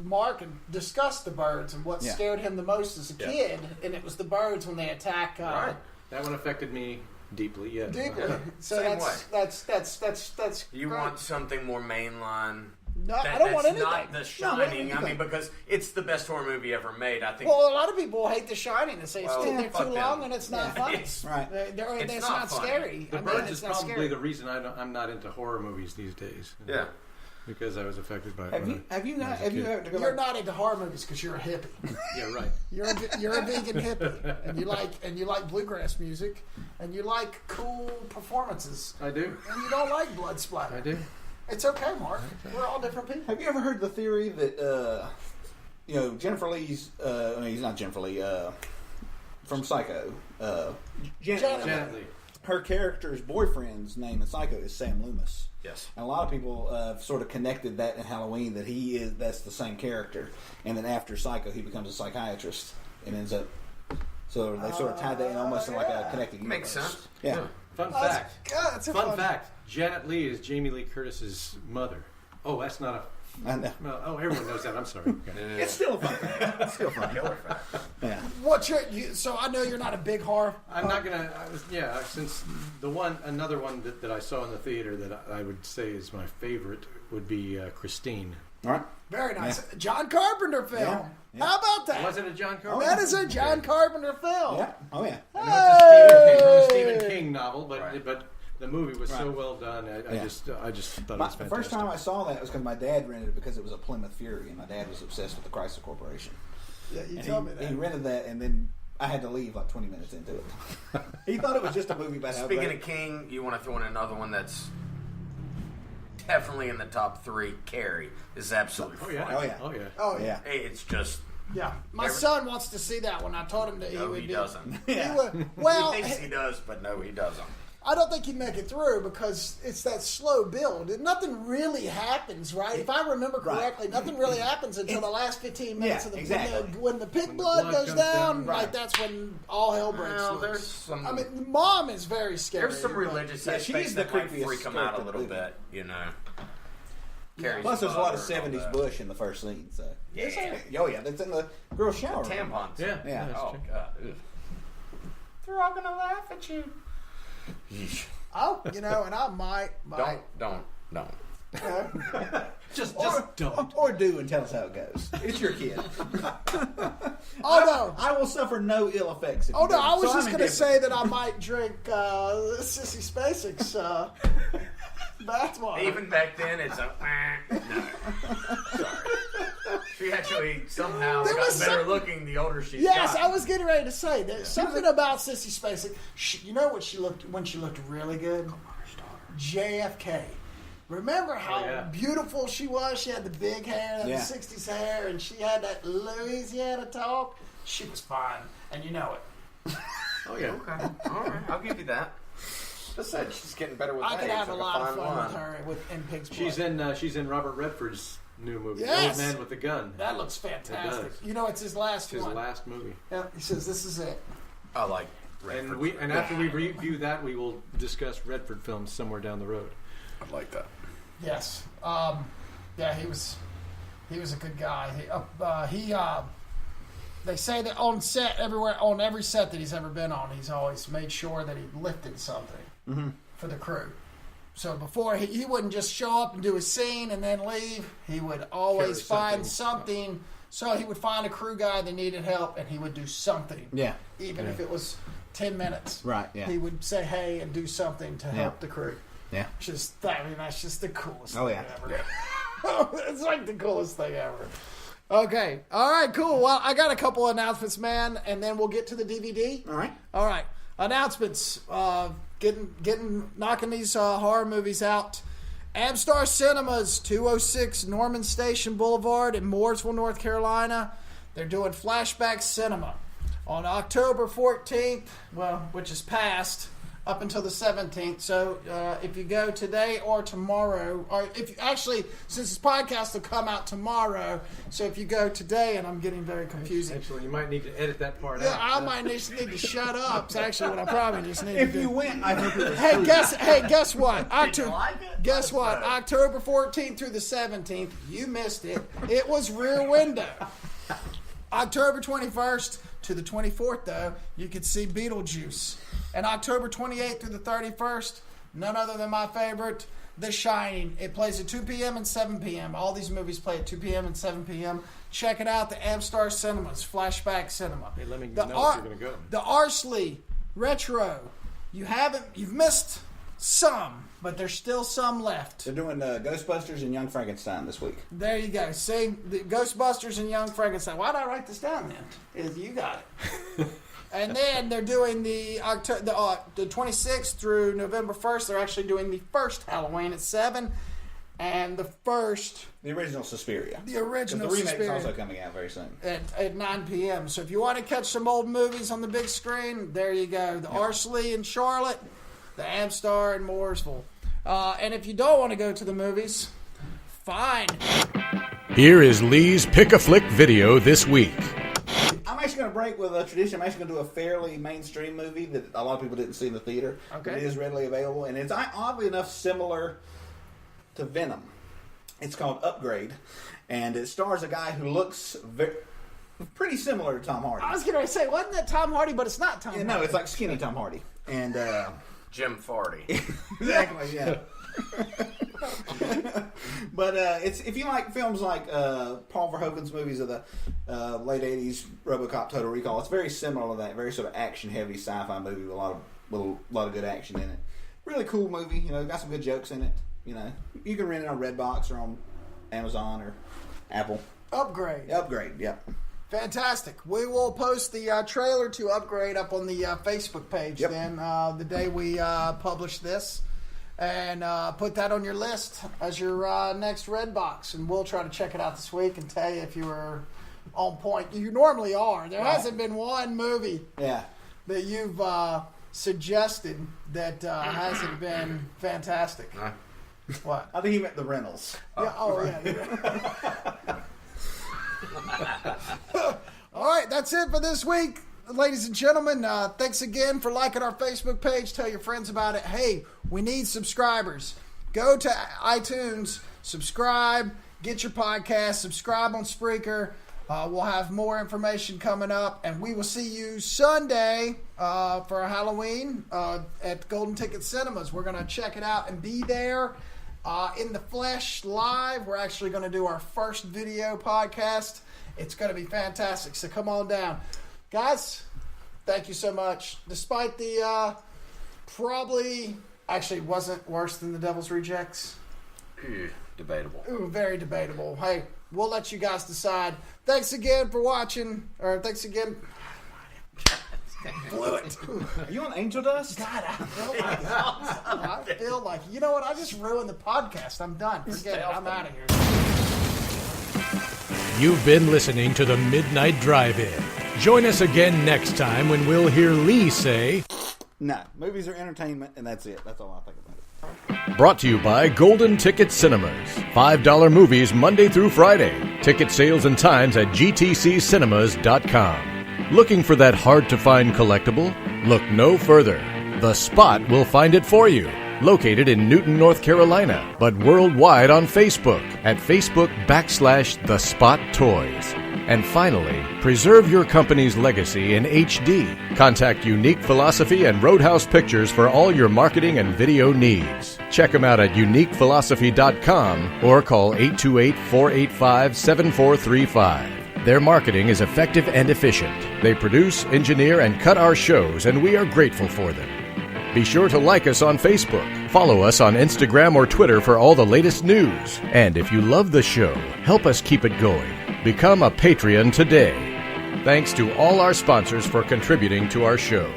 Mark discussed The Birds and what scared him the most as a kid, and it was the birds when they attack.
Right. That one affected me deeply. Yeah.
Deeply. So
Same
that's
You
great.
want something more mainline.
No, I don't want anything.
Not The Shining. I mean, because it's the best horror movie ever made. I think.
Well, a lot of people hate The Shining and say it's
Well,
too long and it's not funny.
Right.
It's
not
not
funny.
scary.
The
I mean,
Birds
it's
is
not
probably
scary.
the reason I'm not into horror movies these days.
Yeah.
Because I was affected by it.
Have you ever to go
You're
back?
not into horror movies because you're a hippie.
Yeah, right.
You're a vegan hippie, and you like bluegrass music, and you like cool performances,
I do.
and you don't like blood splatter.
I do.
It's okay, Mark. We're all different people.
Have you ever heard the theory that Jennifer Lee's he's not Jennifer Lee from Psycho,
Janet Leigh.
her character's boyfriend's name in Psycho is Sam Loomis.
Yes.
And a lot of people have sort of connected that in Halloween that that's the same character, and then after Psycho he becomes a psychiatrist and ends up. So they sort of tied that in almost in like a connected universe.
Makes sense.
Yeah.
Fun fact.
That's a
Fun fact. Janet Leigh is Jamie Lee Curtis's mother. Oh, that's not a
I know.
Well, everyone knows that. I'm sorry. Okay.
It's still a fun fact. It's still fun. Yeah.
What's so I know you're not a big horror.
I'm not gonna. Since another one that I saw in the theater that I would say is my favorite would be Christine.
All right.
Very nice.
Yeah.
John Carpenter film.
Yeah.
How about that?
Was it a John Carpenter?
That is a John Carpenter film.
Yeah. Oh yeah.
I know it's a Stephen King novel, but the movie was so well done. I just thought it was fantastic.
The first time I saw that was because my dad rented it because it was a Plymouth Fury, and my dad was obsessed with the Chrysler Corporation.
Yeah, you
And
told me that.
He rented that, and then I had to leave like 20 minutes into it. He thought it was just a movie about how
Speaking of King, you want to throw in another one that's definitely in the top 3. Carrie is absolutely funny.
Oh yeah.
Oh yeah.
Oh yeah.
It's just
Yeah. My son wants to see that one. I told him that
no, he doesn't.
He would, well,
He thinks he does, but no, he doesn't.
I don't think he'd make it through because it's that slow build. Nothing really happens, right? If I remember correctly, nothing really happens until the last 15 minutes of the when the pig blood goes down. Like that's when all hell breaks loose.
There's some.
I mean, Mom is very scary.
There's some religious
Yeah,
aspects
she's the
that might
creepiest
freak him out a
character
little
in the
bit, you know. Carrie's
Plus, there's a lot of
father and all
70s
that.
Bush in the first scene. So
Yeah.
Oh yeah, that's in the girl shower.
Tampons.
Yeah.
Yeah.
Oh God. Ugh. They're all gonna laugh at you.
Oh, and I might.
Don't.
Just don't.
Or do and tell us how it goes. It's your kid.
Oh no.
I will suffer no ill effects. If
Oh
you
no,
do.
I was
So
just
I'm
going to
indifferent.
say that I might drink Sissy Spacek's bathwater.
Even back then, it's a no. Sorry. She actually somehow
There
got
was
better
some-
looking the older she's
Yes,
got.
I was getting ready to say that something about Sissy Spacek. You know what she looked when she looked really good? JFK. Remember how beautiful she was? She had the big hair, the 60s hair, and she had that Louisiana talk. She was fine, and you know it.
Oh yeah.
Okay. All right. I'll give you that. Just said she's getting better with
I
age.
could have a
like
lot of
fine
fun
wine.
with her in Pig's Blood.
She's in Robert Redford's new movie,
Yes!
Old Man with the Gun.
That looks fantastic.
It does.
You know, it's his last
It's his
one.
last movie.
Yeah, he says this is it.
I like
And
Redford.
after we review that, we will discuss Redford films somewhere down the road.
I like that.
Yes. Yeah, he was a good guy. They say that on set on every set that he's ever been on, he's always made sure that he lifted something for the crew. So before he wouldn't just show up and do a scene and then leave. He would always find something. So he would find a crew guy that needed help, and he would do something.
Yeah.
Even if it was 10 minutes.
Right, yeah.
He would say hey and do something to help the crew.
Yeah.
That's just the coolest
Oh,
thing
yeah.
ever. It's like the coolest thing ever. Okay. All right, cool. Well, I got a couple announcements, man, and then we'll get to the DVD. All right. Announcements. Knocking these horror movies out. Amstar Cinemas, 206 Norman Station Boulevard in Mooresville, North Carolina. They're doing Flashback Cinema on October 14th, which is past, up until the 17th. So if you go today or tomorrow, or since this podcast will come out tomorrow, so if you go today, and I'm getting very confusing.
Actually, you might need to edit that part
Yeah,
out.
I might just need to shut up. It's actually what I probably just need
If
to do.
you went, I think it was
Guess what?
Did you like it?
Guess what? October 14th through the 17th, you missed it. It was Rear Window. October 21st to the 24th, though, you could see Beetlejuice. And October 28th through the 31st, none other than my favorite, The Shining. It plays at 2 p.m. and 7 p.m. All these movies play at 2 p.m. and 7 p.m. Check it out, the Amstar Cinemas, Flashback Cinema.
Hey, let me
The
know if you're going to go.
The Arsley Retro. You've missed some, but there's still some left.
They're doing Ghostbusters and Young Frankenstein this week.
There you go. See, the Ghostbusters and Young Frankenstein. Why did I write this down then? You got it. And then they're doing the 26th through November 1st. They're actually doing the first Halloween at 7, and the
original Suspiria.
The original
The remake's
Suspiria.
also coming out very soon.
At 9 p.m. So if you want to catch some old movies on the big screen, there you go. The Arsley in Charlotte, the Amstar in Mooresville. And if you don't want to go to the movies, fine.
Here is Lee's Pick-a-Flick video this week.
I'm actually going to break with a tradition. I'm actually going to do a fairly mainstream movie that a lot of people didn't see in the theater.
Okay.
It is readily available, and it's oddly enough similar to Venom. It's called Upgrade, and it stars a guy who looks pretty similar to Tom Hardy.
I was going to say, wasn't that Tom Hardy? But it's not Tom Hardy.
No, it's like skinny Tom Hardy. And
Jim Fardy.
Exactly, yeah. But it's if you like films like Paul Verhoeven's movies of the late 80s, RoboCop, Total Recall, it's very similar to that. Very sort of action-heavy sci-fi movie with a lot of good action in it. Really cool movie. Got some good jokes in it. You can rent it on Redbox or on Amazon or Apple.
Upgrade,
yep.
Fantastic. We will post the trailer to Upgrade up on the Facebook page then the day we publish this. And put that on your list as your next Redbox. And we'll try to check it out this week and tell you if you were on point. You normally are. There hasn't been one movie that you've suggested that hasn't been fantastic. What?
I think he meant the rentals.
Yeah. Oh, yeah. All right, that's it for this week. Ladies and gentlemen, thanks again for liking our Facebook page. Tell your friends about it. Hey, we need subscribers. Go to iTunes, subscribe, get your podcast, subscribe on Spreaker. We'll have more information coming up, and we will see you Sunday for Halloween at Golden Ticket Cinemas. We're going to check it out and be there in the flesh live. We're actually going to do our first video podcast. It's going to be fantastic, so come on down. Guys, thank you so much. Despite the probably actually wasn't worse than The Devil's Rejects.
Debatable.
Ooh, very debatable. Hey, we'll let you guys decide. Thanks again for watching. Or thanks again. Blew it.
Are you on angel dust?
God, I feel like, you know what? I just ruined the podcast. I'm done. Forget it. I'm out of here.
You've been listening to the Midnight Drive-In. Join us again next time when we'll hear Lee say,
No, movies are entertainment, and that's it. That's all I think about it.
Brought to you by Golden Ticket Cinemas. $5 movies Monday through Friday. Ticket sales and times at gtccinemas.com. Looking for that hard-to-find collectible? Look no further. The Spot will find it for you. Located in Newton, North Carolina, but worldwide on Facebook at Facebook.com/The Spot Toys. And finally, preserve your company's legacy in HD. Contact Unique Philosophy and Roadhouse Pictures for all your marketing and video needs. Check them out at uniquephilosophy.com or call 828-485-7435. Their marketing is effective and efficient. They produce, engineer, and cut our shows, and we are grateful for them. Be sure to like us on Facebook. Follow us on Instagram or Twitter for all the latest news. And if you love the show, help us keep it going. Become a Patreon today. Thanks to all our sponsors for contributing to our show.